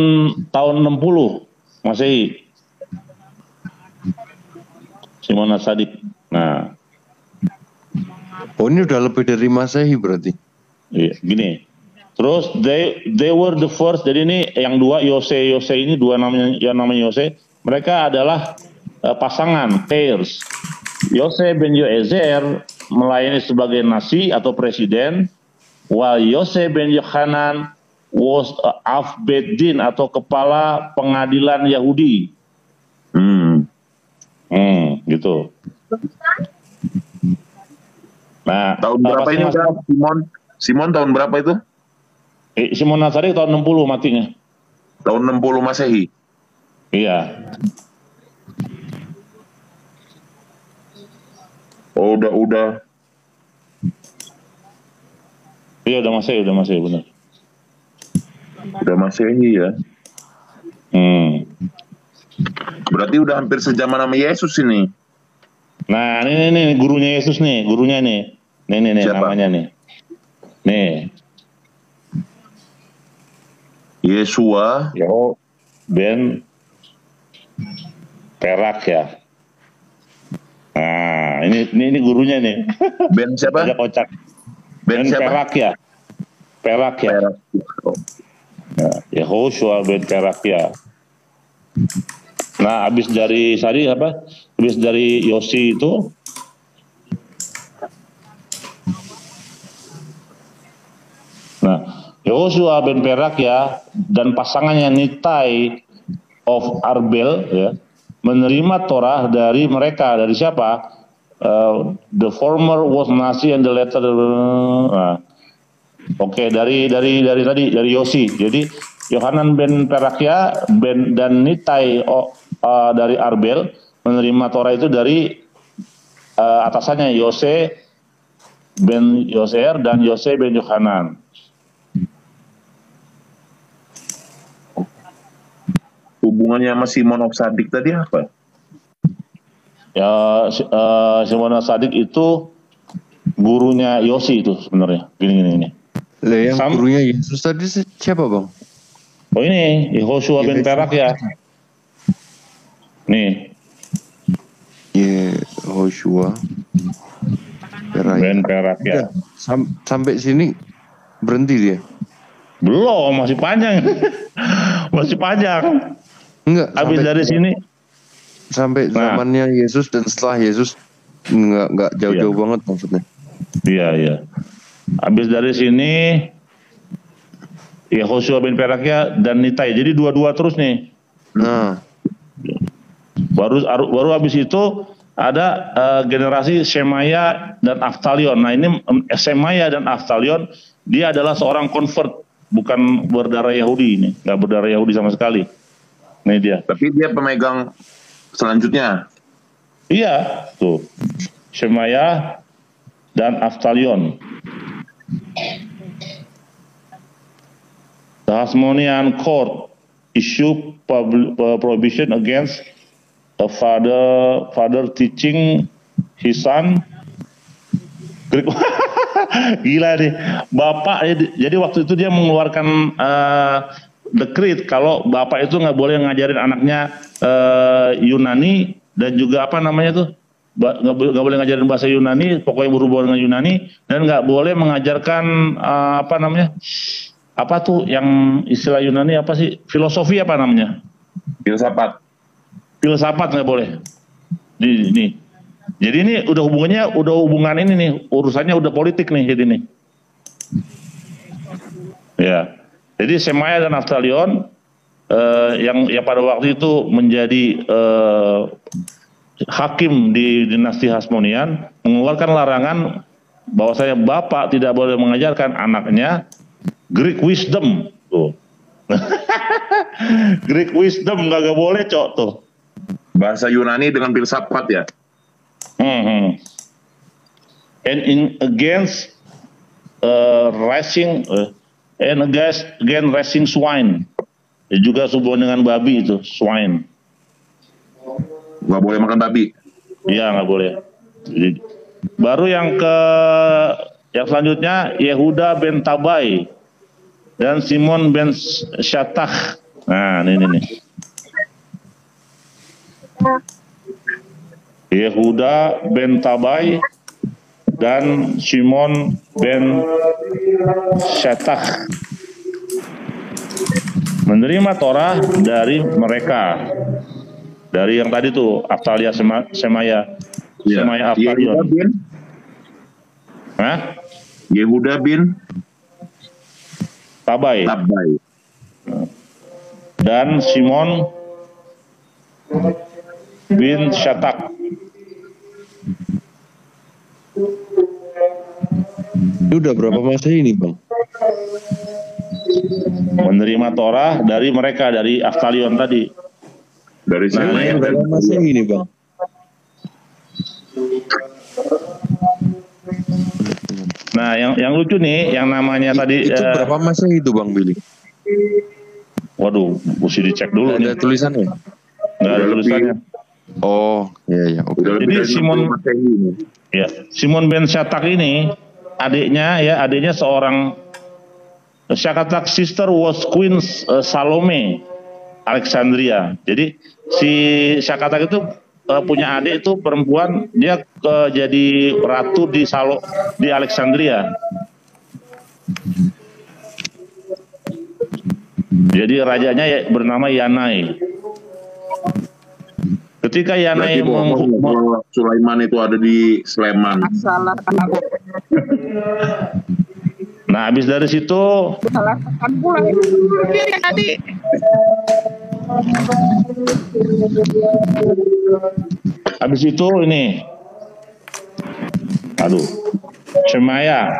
Speaker 1: 60 Masehi. Simon Hatsadik. Nah.
Speaker 4: Oh, ini udah lebih dari Masehi berarti.
Speaker 1: Iya, gini. Terus they were the first. Jadi ini yang dua Yose ini dua namanya Yose. Mereka adalah pasangan pairs. Yose ben Yoezer melayani sebagai nasi atau presiden, while Yose ben Yohanan was Av Bet Din atau kepala pengadilan Yahudi. Gitu. Nah,
Speaker 2: tahun berapa ini Simon tahun berapa itu?
Speaker 1: Simon Hatsadik tahun 60 matinya.
Speaker 2: Tahun 60 Masehi.
Speaker 1: Iya.
Speaker 2: Oh, udah.
Speaker 1: Iya, udah Masehi benar.
Speaker 2: Udah Masehi ya. Berarti udah hampir sejaman sama Yesus ini.
Speaker 1: Nah, ini gurunya Yesus nih, gurunya nih. Nih
Speaker 2: siapa?
Speaker 1: namanya nih. Nih.
Speaker 2: Yesua
Speaker 1: ben Perak ya. Nah, ini gurunya nih.
Speaker 2: Ben siapa?
Speaker 1: Ada kocak.
Speaker 2: Ben siapa?
Speaker 1: Perak ya. Yehoshua ben Perak ya. Nah, habis dari Yosi itu Yehoshua ben Perak ya dan pasangannya Nitai of Arbel ya menerima Torah dari mereka. Dari siapa? The former was Nasi and the latter. Dari Yosi. Jadi Yohanan ben Perakya dan Nitai dari Arbel menerima Torah itu dari atasannya Yose ben Yoser dan Yose ben Yohanan.
Speaker 2: Hubungannya sama Simon Hatsadik tadi apa?
Speaker 1: Ya, Simon Hatsadik itu gurunya Yosi itu sebenarnya. Gini.
Speaker 4: Lah yang gurunya Yesus tadi siapa, Bang?
Speaker 1: Oh ini Yehoshua ben Perak ya. Nih.
Speaker 4: Yehoshua
Speaker 1: ben Perak ya.
Speaker 4: Sampai sini berhenti dia?
Speaker 1: Belum, masih panjang. Masih panjang.
Speaker 4: Enggak.
Speaker 1: Habis dari sini
Speaker 4: sampai zamannya Yesus dan setelah Yesus enggak jauh-jauh banget maksudnya.
Speaker 1: Iya. Habis dari sini Yehoshua bin Perakya dan Nitai. Jadi dua-dua terus nih.
Speaker 4: Nah.
Speaker 1: Baru habis itu ada generasi Shemaya dan Aftalion. Nah ini Shemaya dan Aftalion, dia adalah seorang convert, bukan berdarah Yahudi ini, nggak berdarah Yahudi sama sekali. Ini dia.
Speaker 2: Tapi dia pemegang selanjutnya.
Speaker 1: Iya, tuh Shemaya dan Aftalion. The Hasmonean court issue prohibition against a father teaching his son. Gila nih, bapak. Jadi waktu itu dia mengeluarkan decree kalau bapak itu nggak boleh ngajarin anaknya Yunani dan juga apa namanya tuh, nggak boleh ngajarin bahasa Yunani, pokoknya berhubungan dengan Yunani, dan nggak boleh mengajarkan apa namanya, apa tuh yang istilah Yunani apa sih, filosofi apa namanya? Filsafat nggak boleh. Ini. Jadi ini udah hubungan ini nih, urusannya udah politik nih jadi nih. Ya. Jadi Shemaya dan Aftalion yang pada waktu itu menjadi hakim di dinasti Hasmonean mengeluarkan larangan bahwasanya bapak tidak boleh mengajarkan anaknya Greek wisdom tuh. Greek wisdom nggak boleh, cok tuh.
Speaker 2: Bahasa Yunani dengan filsafat ya.
Speaker 1: And against racing and again racing swine. Juga hubungan dengan babi itu, swine.
Speaker 2: Nggak boleh makan babi.
Speaker 1: Iya, nggak boleh. Jadi, baru yang selanjutnya Yehuda ben Tabai dan Simon ben Shatach. Nah, ini nih. Yehuda ben Tabai dan Simon ben Shatach menerima Torah dari mereka, dari yang tadi tuh Aftalia Shemaya, Shemaya Aftalion.
Speaker 2: Yehuda bin
Speaker 1: Tabai dan Simon bin Shatach.
Speaker 4: Itu udah berapa masa ini, Bang?
Speaker 1: Menerima Torah dari mereka, dari Aftalion tadi.
Speaker 2: Dari Shemaya.
Speaker 4: Berapa masa ini, Bang?
Speaker 1: Nah, yang lucu nih, yang namanya tadi.
Speaker 4: Itu berapa masa itu, Bang Billy?
Speaker 1: Waduh, mesti dicek dulu.
Speaker 4: Ada tulisannya?
Speaker 1: Nggak ada tulisannya.
Speaker 4: Oh, iya, oke.
Speaker 1: Jadi Simon ben Shatach ini adiknya seorang Shatach sister was Queen Salome Alexandria. Jadi si Shatach itu punya adik itu perempuan, dia jadi ratu di Alexandria. Jadi rajanya bernama Yanai. Ketika Yanai
Speaker 2: Sulaiman itu ada di Sleman.
Speaker 1: Nah, habis dari situ ini, aduh, Shemaya.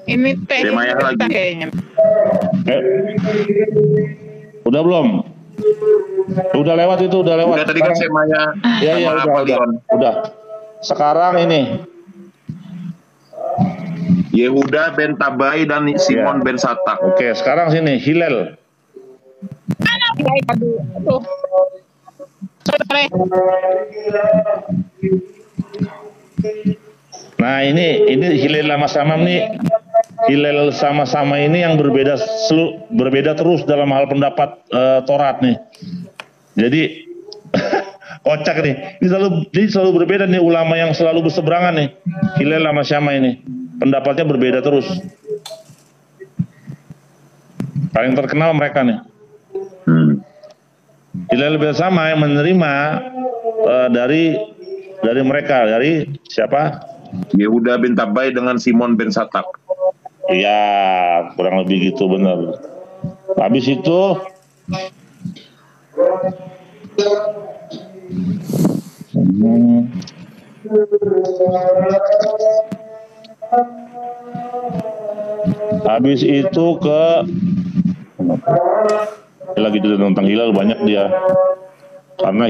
Speaker 5: Ini teh kayaknya.
Speaker 1: Udah belum? Udah lewat itu, udah lewat.
Speaker 2: Udah tadi kan Shemaya.
Speaker 1: Iya, udah. Sekarang ini
Speaker 2: Yehuda ben Tabai dan Simon ben Shatach.
Speaker 1: Oke, sekarang sini Hillel. Nah, ini Hillel sama-sama nih. Hillel sama-sama ini yang berbeda terus dalam hal pendapat Taurat nih. Jadi kocak nih. Ini selalu berbeda nih, ulama yang selalu berseberangan nih. Hillel sama Syama ini pendapatnya berbeda terus. Paling terkenal mereka nih. Hillel bersama yang menerima dari mereka, dari siapa?
Speaker 2: Yehuda bin Tabai dengan Simon bin Shatach.
Speaker 1: Iya, kurang lebih gitu, benar. Habis itu Habis itu ke lagi tentang hilal banyak dia karena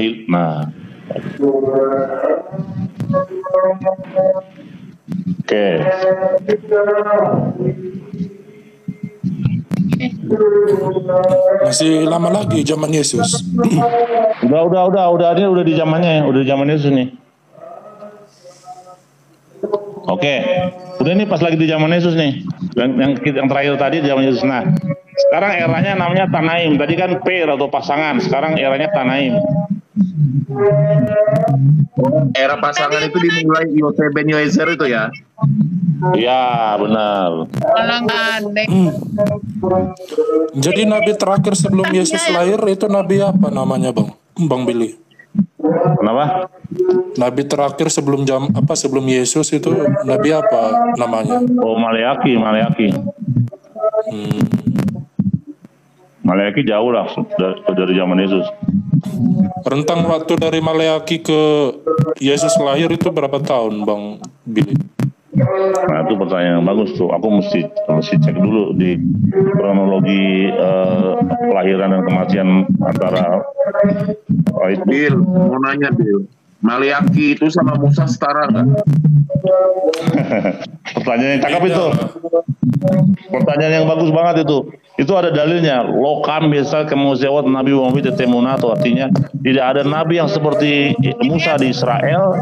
Speaker 1: oke.
Speaker 3: Masih lama lagi zaman Yesus.
Speaker 1: Udah ini udah di zaman Yesus nih. Oke. Udah ini pas lagi di zaman Yesus nih. Yang terakhir tadi di zaman Yesus. Nah, sekarang eranya namanya Tanaim. Tadi kan pair atau pasangan. Sekarang eranya Tanaim.
Speaker 2: Era pasangan itu dimulai Yosef ben Yoezer itu ya.
Speaker 1: Iya, benar.
Speaker 3: Jadi nabi terakhir sebelum Yesus lahir itu nabi apa namanya, Bang Billy?
Speaker 1: Kenapa?
Speaker 3: Nabi terakhir sebelum Yesus itu nabi apa namanya?
Speaker 1: Oh, Maleaki. Maleaki jauh lah dari zaman Yesus.
Speaker 3: Rentang waktu dari Maleaki ke Yesus lahir itu berapa tahun, Bang Billy?
Speaker 1: Nah, itu pertanyaan yang bagus tuh. Aku mesti cek dulu di kronologi kelahiran dan kematian antara
Speaker 2: Bill, mau nanya Bill, Maleaki itu sama Musa setara nggak?
Speaker 1: Pertanyaan yang cakep itu. Pertanyaan yang bagus banget itu. Itu ada dalilnya. Lokam biasa kemuzewat Nabi Muhammad temunato, artinya tidak ada nabi yang seperti Musa di Israel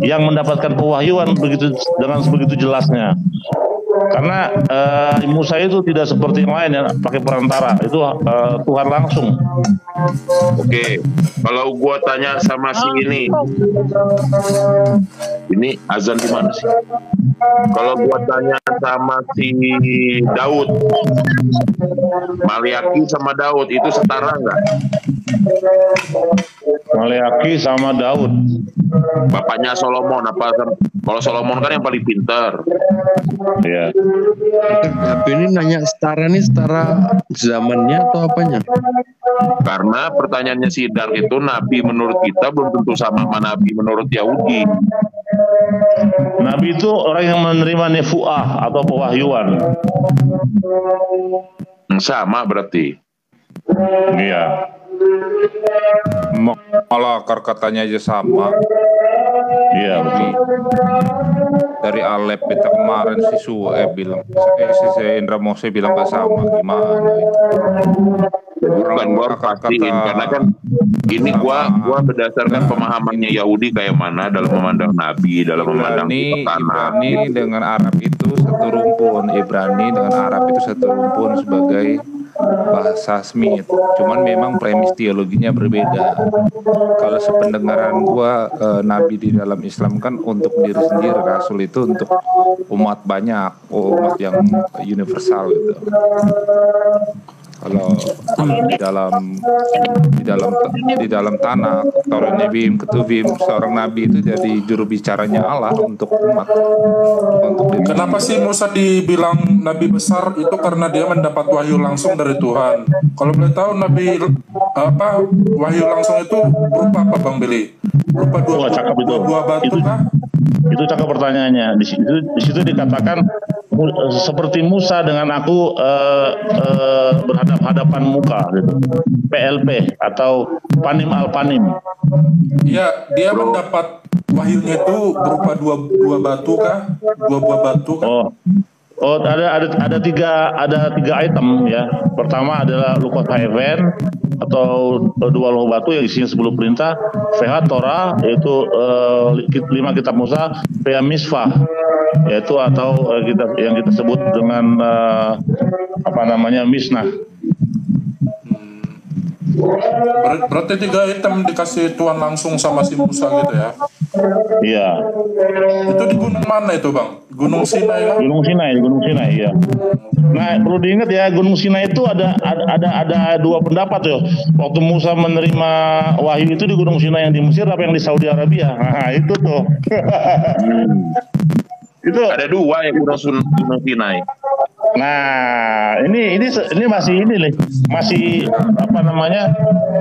Speaker 1: yang mendapatkan pewahyuan dengan begitu jelasnya. Karena Musa itu tidak seperti yang lain ya, pakai perantara. Itu Tuhan langsung.
Speaker 2: Oke, kalau gua tanya sama si ini azan di mana sih? Kalau gua tanya sama si Daud, Maleaki sama Daud itu setara nggak?
Speaker 1: Maleaki sama Daud.
Speaker 2: Bapaknya Solomon apa? Kalau Solomon kan yang paling pintar.
Speaker 1: Iya.
Speaker 4: Tapi ini nanya setara nih, setara zamannya atau apanya?
Speaker 2: Karena pertanyaannya si Dark itu nabi menurut kita belum tentu sama nabi menurut Yahudi.
Speaker 1: Nabi itu orang yang menerima nefuah atau pewahyuan.
Speaker 2: Sama berarti.
Speaker 1: Iya.
Speaker 6: Malah akar katanya aja sama.
Speaker 1: Iya, betul.
Speaker 6: Dari Alep kita kemarin si Sue bilang, si Indra Mose bilang gak sama, gimana itu?
Speaker 2: Bukan gua pastiin karena kan ini gua berdasarkan pemahamannya Yahudi kayak mana dalam memandang nabi, dalam memandang
Speaker 6: Ibrani dengan Arab itu satu rumpun, Ibrani dengan Arab itu satu rumpun sebagai bahasa Smith. Cuman memang premis teologinya berbeda. Kalau sependengaran gua nabi di dalam Islam kan untuk diri sendiri, rasul itu untuk umat banyak, umat yang universal gitu. Kalau di dalam tanah Taurat Nebim Ketuvim, seorang nabi itu jadi juru bicaranya Allah untuk umat.
Speaker 3: Kenapa sih Musa dibilang nabi besar? Itu karena dia mendapat wahyu langsung dari Tuhan. Kalau boleh tahu nabi wahyu langsung itu berupa apa, Bang Billy? Berupa dua batu kah?
Speaker 1: Itu cakep pertanyaannya. Di situ dikatakan seperti Musa dengan aku berhadap-hadapan muka gitu. PLP atau panim al panim.
Speaker 3: Iya, dia mendapat wahyunya itu berupa dua batu kah? Dua buah batu kah?
Speaker 1: Oh, ada tiga item ya. Pertama adalah Lukot Haven atau dua loh batu yang isinya 10 perintah. VH Torah yaitu 5 kitab Musa. VH Misfah yaitu atau kitab yang kita sebut dengan Misnah.
Speaker 3: Berarti 3 item dikasih Tuhan langsung sama si Musa gitu ya?
Speaker 1: Iya.
Speaker 3: Itu di gunung mana itu, Bang? Gunung Sinai kan?
Speaker 1: Gunung Sinai ya. Nah, perlu diingat ya, Gunung Sinai itu ada dua pendapat ya. Waktu Musa menerima wahyu itu di Gunung Sinai yang di Mesir apa yang di Saudi Arabia? Nah, itu tuh.
Speaker 2: Itu ada 2 yang Gunung Sinai.
Speaker 1: Nah, ini masih masih apa namanya,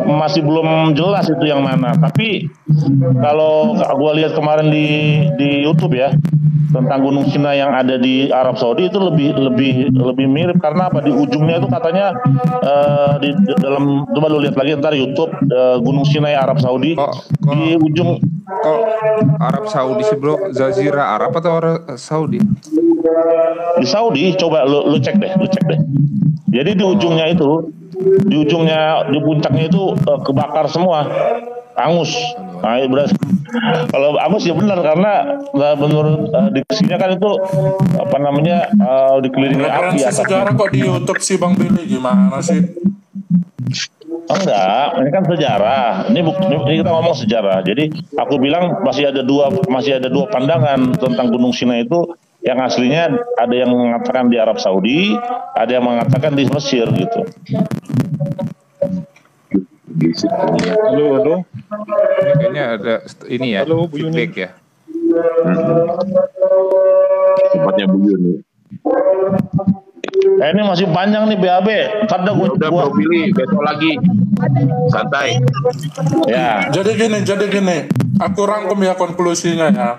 Speaker 1: masih belum jelas itu yang mana. Tapi kalau gua lihat kemarin di YouTube ya, tentang Gunung Sinai yang ada di Arab Saudi itu lebih mirip karena apa, di ujungnya itu katanya di dalam, coba lu lihat lagi ntar YouTube, Gunung Sinai Arab Saudi di ujung.
Speaker 6: Kok Arab Saudi sih bro? Jazirah Arab atau Arab Saudi?
Speaker 1: Di Saudi, coba lu cek deh. Jadi di ujungnya itu, di puncaknya itu kebakar semua, angus. Nah, berarti kalau angus ya benar, karena menurut diksinya kan itu apa namanya, dikelilingi api.
Speaker 3: Referensi sejarah kok di YouTube sih Bang Billy, gimana sih?
Speaker 1: Enggak, ini kan sejarah. Ini kita ngomong sejarah. Jadi aku bilang masih ada dua pandangan tentang Gunung Sinai itu. Yang aslinya ada yang mengatakan di Arab Saudi, ada yang mengatakan di Mesir gitu.
Speaker 6: Halo. Ini kayaknya ada ini ya, feedback ya.
Speaker 2: Tempatnya Buyun.
Speaker 1: Ini masih panjang nih BAB. Kada
Speaker 2: Udah Bro Billy, besok lagi. Santai.
Speaker 1: Ya.
Speaker 3: Jadi gini. Aku rangkum ya konklusinya ya.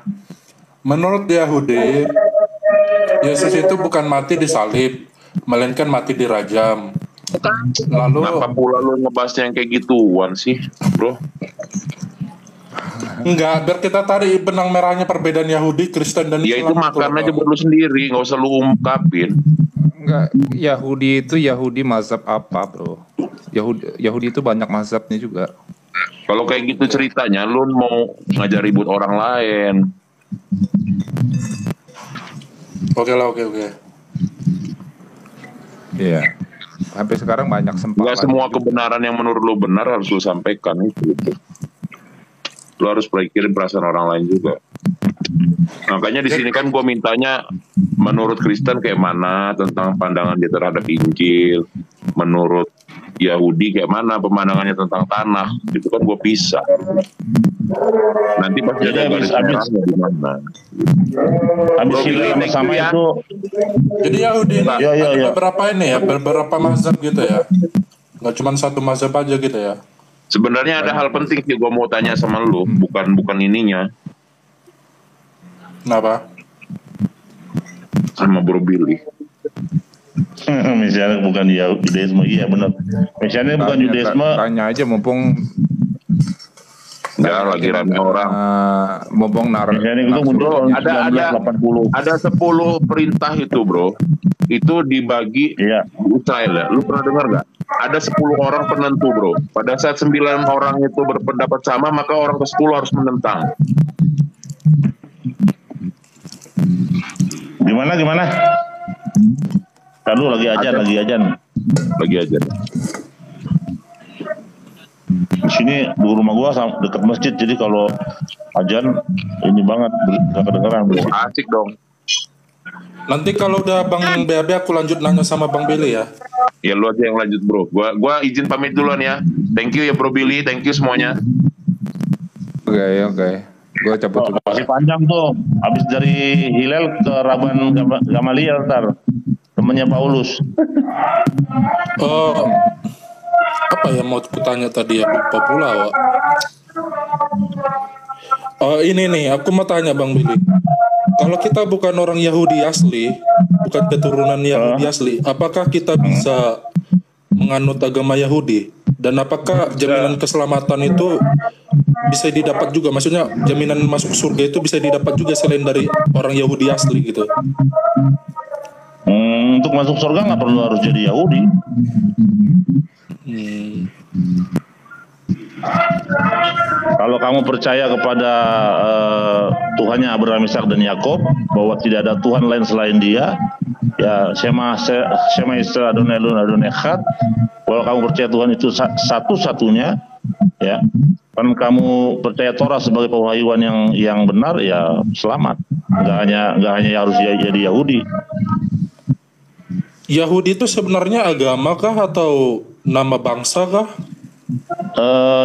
Speaker 3: Menurut Yahudi, Yesus itu bukan mati disalib, melainkan mati dirajam. Lalu
Speaker 2: Kenapa pula lu ngebahas yang kayak gituan sih, bro?
Speaker 3: enggak, biar kita tarik benang merahnya perbedaan Yahudi, Kristen dan
Speaker 2: Ya itu
Speaker 3: Islam.
Speaker 2: makan aja buat lu sendiri, nggak usah lu ungkapin.
Speaker 6: Enggak, Yahudi mazhab apa bro? Yahudi itu banyak mazhabnya juga.
Speaker 2: Kalau kayak gitu ceritanya, lu mau ngajar ribut orang lain.
Speaker 3: Oke.
Speaker 6: Iya. Sampai sekarang banyak sempat.
Speaker 2: Gak semua kebenaran yang menurut lu benar harus lu sampaikan itu. Lu harus pikirin perasaan orang lain juga. Makanya di sini kan gue mintanya menurut Kristen kayak mana tentang pandangan dia terhadap Injil, menurut Yahudi kayak mana pemandangannya tentang tanah, itu kan gue pisah. Nanti pasti ada garis merahnya di mana.
Speaker 1: Habis ini sama
Speaker 2: ya.
Speaker 1: itu.
Speaker 3: Jadi Yahudi ini
Speaker 1: Ya.
Speaker 3: ada beberapa ini ya, beberapa mazhab gitu ya. Nggak cuma satu mazhab aja gitu ya.
Speaker 2: Sebenarnya ada hal penting sih gue mau tanya sama lu, bukan ininya.
Speaker 3: Kenapa?
Speaker 2: Sama Bro Billy.
Speaker 1: Misalnya bukan Judaisme, iya benar. Misalnya bukan Judaisme.
Speaker 6: Tanya aja mumpung
Speaker 2: Enggak lagi rame orang.
Speaker 6: Mumpung
Speaker 1: Misalnya itu muncul tahun 1980.
Speaker 2: Ada 10 perintah itu bro. Itu dibagi
Speaker 1: Iya.
Speaker 2: Israel ya. Lu pernah dengar nggak? Ada 10 orang penentu bro. Pada saat 9 orang itu berpendapat sama, maka orang ke-10 harus menentang.
Speaker 1: Gimana? Lalu lagi ajan.
Speaker 2: Lagi aja.
Speaker 1: Di sini di rumah gua dekat masjid, jadi kalau ajan ini banget nggak kedengeran.
Speaker 2: Asik dong.
Speaker 3: Nanti kalau udah Bang BAB aku lanjut nanya sama Bang Billy ya.
Speaker 2: Ya lu aja yang lanjut bro. Gua izin pamit duluan ya. Thank you ya Bro Billy. Thank you semuanya.
Speaker 6: Oke. Gue cabut dulu.
Speaker 1: Masih panjang tuh. Habis dari Hilal ke Rabban Gamaliel ntar. Temennya Paulus.
Speaker 3: Apa ya mau kutanya tadi ya, lupa pula Wak. Ini nih, aku mau tanya Bang Billy. Kalau kita bukan orang Yahudi asli, bukan keturunan Yahudi asli, apakah kita bisa menganut agama Yahudi? Dan apakah jaminan keselamatan itu bisa didapat juga? Maksudnya jaminan masuk surga itu bisa didapat juga selain dari orang Yahudi asli gitu?
Speaker 1: Untuk masuk surga nggak perlu harus jadi Yahudi. Kalau kamu percaya kepada Tuhannya Abraham, Ishak dan Yakub, bahwa tidak ada Tuhan lain selain Dia, ya Shema Israel Adonai Elun Adonai Echad. Kalau kamu percaya Tuhan itu satu-satunya, ya, kan kamu percaya Torah sebagai pewahyuan yang benar, ya selamat. Nggak hanya harus jadi Yahudi.
Speaker 3: Yahudi itu sebenarnya agama kah atau nama bangsa kah?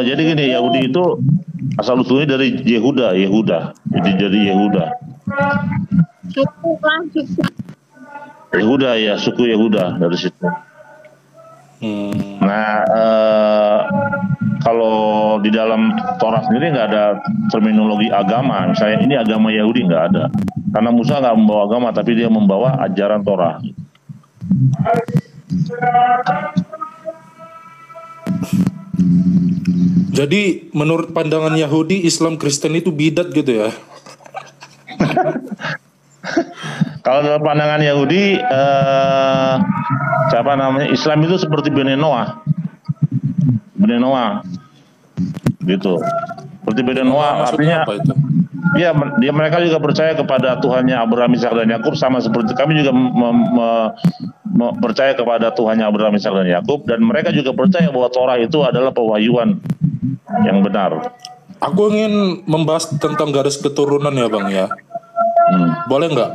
Speaker 1: Jadi gini, Yahudi itu asal usulnya dari Yehuda. Jadi Yehuda. Yehuda ya, suku Yehuda dari situ. Nah, kalau di dalam Torah sendiri nggak ada terminologi agama. Misalnya ini agama Yahudi nggak ada. Karena Musa nggak membawa agama, tapi dia membawa ajaran Torah.
Speaker 3: Jadi menurut pandangan Yahudi, Islam Kristen itu bidat gitu ya?
Speaker 1: Kalau dalam pandangan Yahudi, siapa namanya, Islam itu seperti Bani Noah, gitu. Seperti Bani Noah, artinya,
Speaker 3: apa itu?
Speaker 1: dia mereka juga percaya kepada Tuhannya Abraham, Ishak dan Yakub, sama seperti kami juga percaya kepada Tuhannya Abraham, Ishak dan Yakub, dan mereka juga percaya bahwa Torah itu adalah pewahyuan yang benar.
Speaker 3: Aku ingin membahas tentang garis keturunan ya Bang ya. Boleh nggak?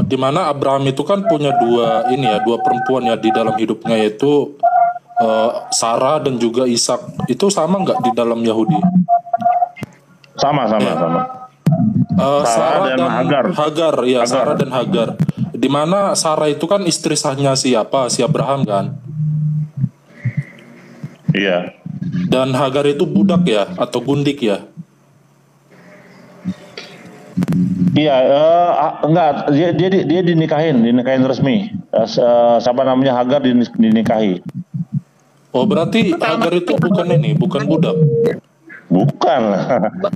Speaker 3: Di mana Abraham itu kan punya dua perempuan ya di dalam hidupnya, yaitu Sarah dan juga Ishak. Itu sama nggak di dalam Yahudi?
Speaker 1: Sama.
Speaker 3: Sarah dan
Speaker 1: Hagar.
Speaker 3: Ya, Hagar. Sarah dan Hagar. Di mana Sarah itu kan istri sahnya siapa? Si Abraham kan?
Speaker 1: Iya.
Speaker 3: Dan Hagar itu budak ya atau gundik ya?
Speaker 1: Iya, enggak, dia dinikahin resmi. Siapa namanya, Hagar dinikahi.
Speaker 3: Oh, berarti Hagar itu bukan budak.
Speaker 1: Bukan.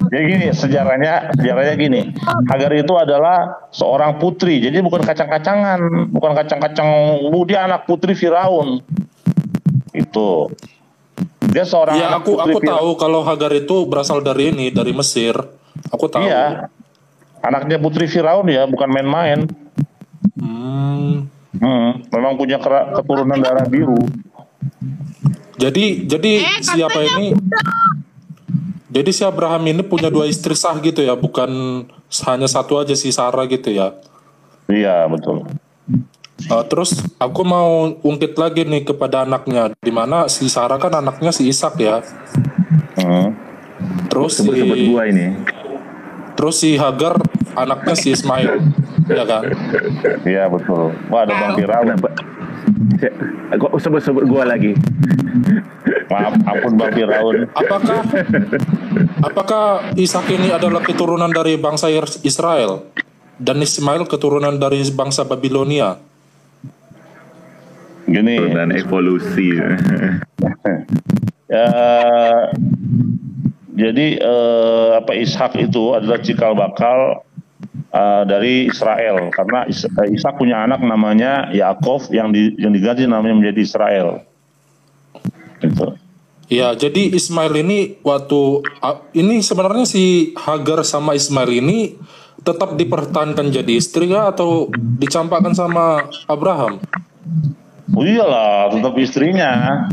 Speaker 1: Jadi gini, sejarahnya gini. Hagar itu adalah seorang putri. Jadi bukan kacang-kacangan, bukan kacang-kacang. Dia anak putri Firaun. Itu. Dia seorang
Speaker 3: ya,
Speaker 1: anak putri.
Speaker 3: Aku tahu kalau Hagar itu berasal dari Mesir. Aku tahu.
Speaker 1: Iya. Anaknya putri Firaun ya, bukan main-main. Memang punya keturunan darah biru.
Speaker 3: Jadi siapa ini? Jadi si Abraham ini punya dua istri sah gitu ya, bukan hanya satu aja si Sarah gitu ya?
Speaker 1: Iya, betul.
Speaker 3: Terus aku mau ungkit lagi nih kepada anaknya, di mana si Sarah kan anaknya si Ishak ya. Terus
Speaker 7: sebut gua ini.
Speaker 3: Terus si Hagar anaknya si Ismail, ya kan?
Speaker 1: Iya, betul. Wah, ada Bang Firaun.
Speaker 7: Kok sebut gua lagi?
Speaker 1: Maaf, ampun Bang Firaun.
Speaker 3: Apakah Ishak ini adalah keturunan dari bangsa Israel dan Ismail keturunan dari bangsa Babilonia?
Speaker 1: Gini.
Speaker 7: Dan evolusi.
Speaker 1: Jadi Ishak itu adalah cikal bakal dari Israel, karena Ishak punya anak namanya Yakov yang diganti namanya menjadi Israel. Gitu.
Speaker 3: Ya, jadi Ismail ini ini sebenarnya si Hagar sama Ismail ini tetap dipertahankan jadi istri kah atau dicampakkan sama Abraham?
Speaker 1: Oh iyalah, tetap istrinya.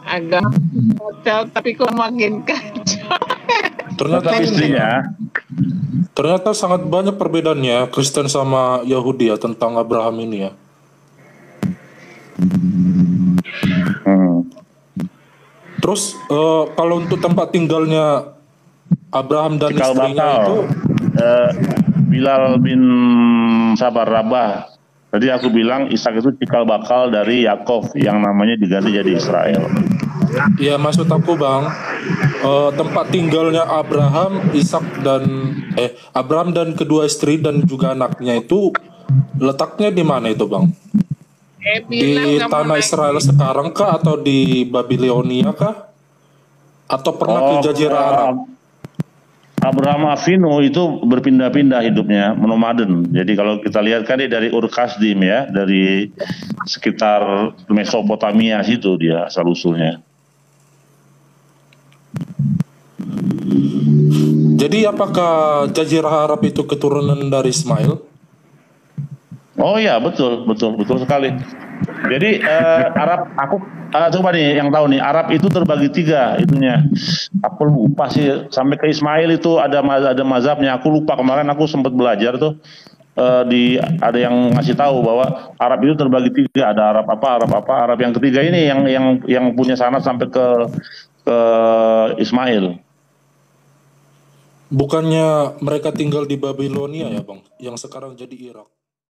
Speaker 5: Agak kacau, tapi kok makin kacau.
Speaker 3: Ternyata sangat banyak perbedaannya Kristen sama Yahudi ya tentang Abraham ini ya. Terus kalau untuk tempat tinggalnya Abraham dan istrinya itu
Speaker 1: Bilal bin Sabar Rabah. Tadi aku bilang Ishak itu cikal bakal dari Yakov yang namanya diganti jadi Israel.
Speaker 3: Ya, maksud aku Bang, tempat tinggalnya Abraham dan kedua istri dan juga anaknya itu letaknya di mana itu Bang? Di tanah Israel sekarang kah atau di Babilonia kah? Atau pernah ke Jazirah Arab?
Speaker 1: Abraham Avinu itu berpindah-pindah hidupnya, menomaden. Jadi kalau kita lihat kan dia dari Ur Kasdim ya, dari sekitar Mesopotamia situ dia asal usulnya.
Speaker 3: Jadi apakah Jazirah Arab itu keturunan dari Ismail?
Speaker 1: Oh ya, betul sekali. Jadi Arab, aku coba nih yang tahu nih, Arab itu terbagi 3 itunya. Aku lupa sih, sampai ke Ismail itu ada mazhabnya. Aku lupa, kemarin aku sempat belajar tuh, ada yang ngasih tahu bahwa Arab itu terbagi 3, ada Arab yang ketiga ini yang punya sanad sampai ke Ismail.
Speaker 3: Bukannya mereka tinggal di Babilonia ya bang, yang sekarang jadi Irak.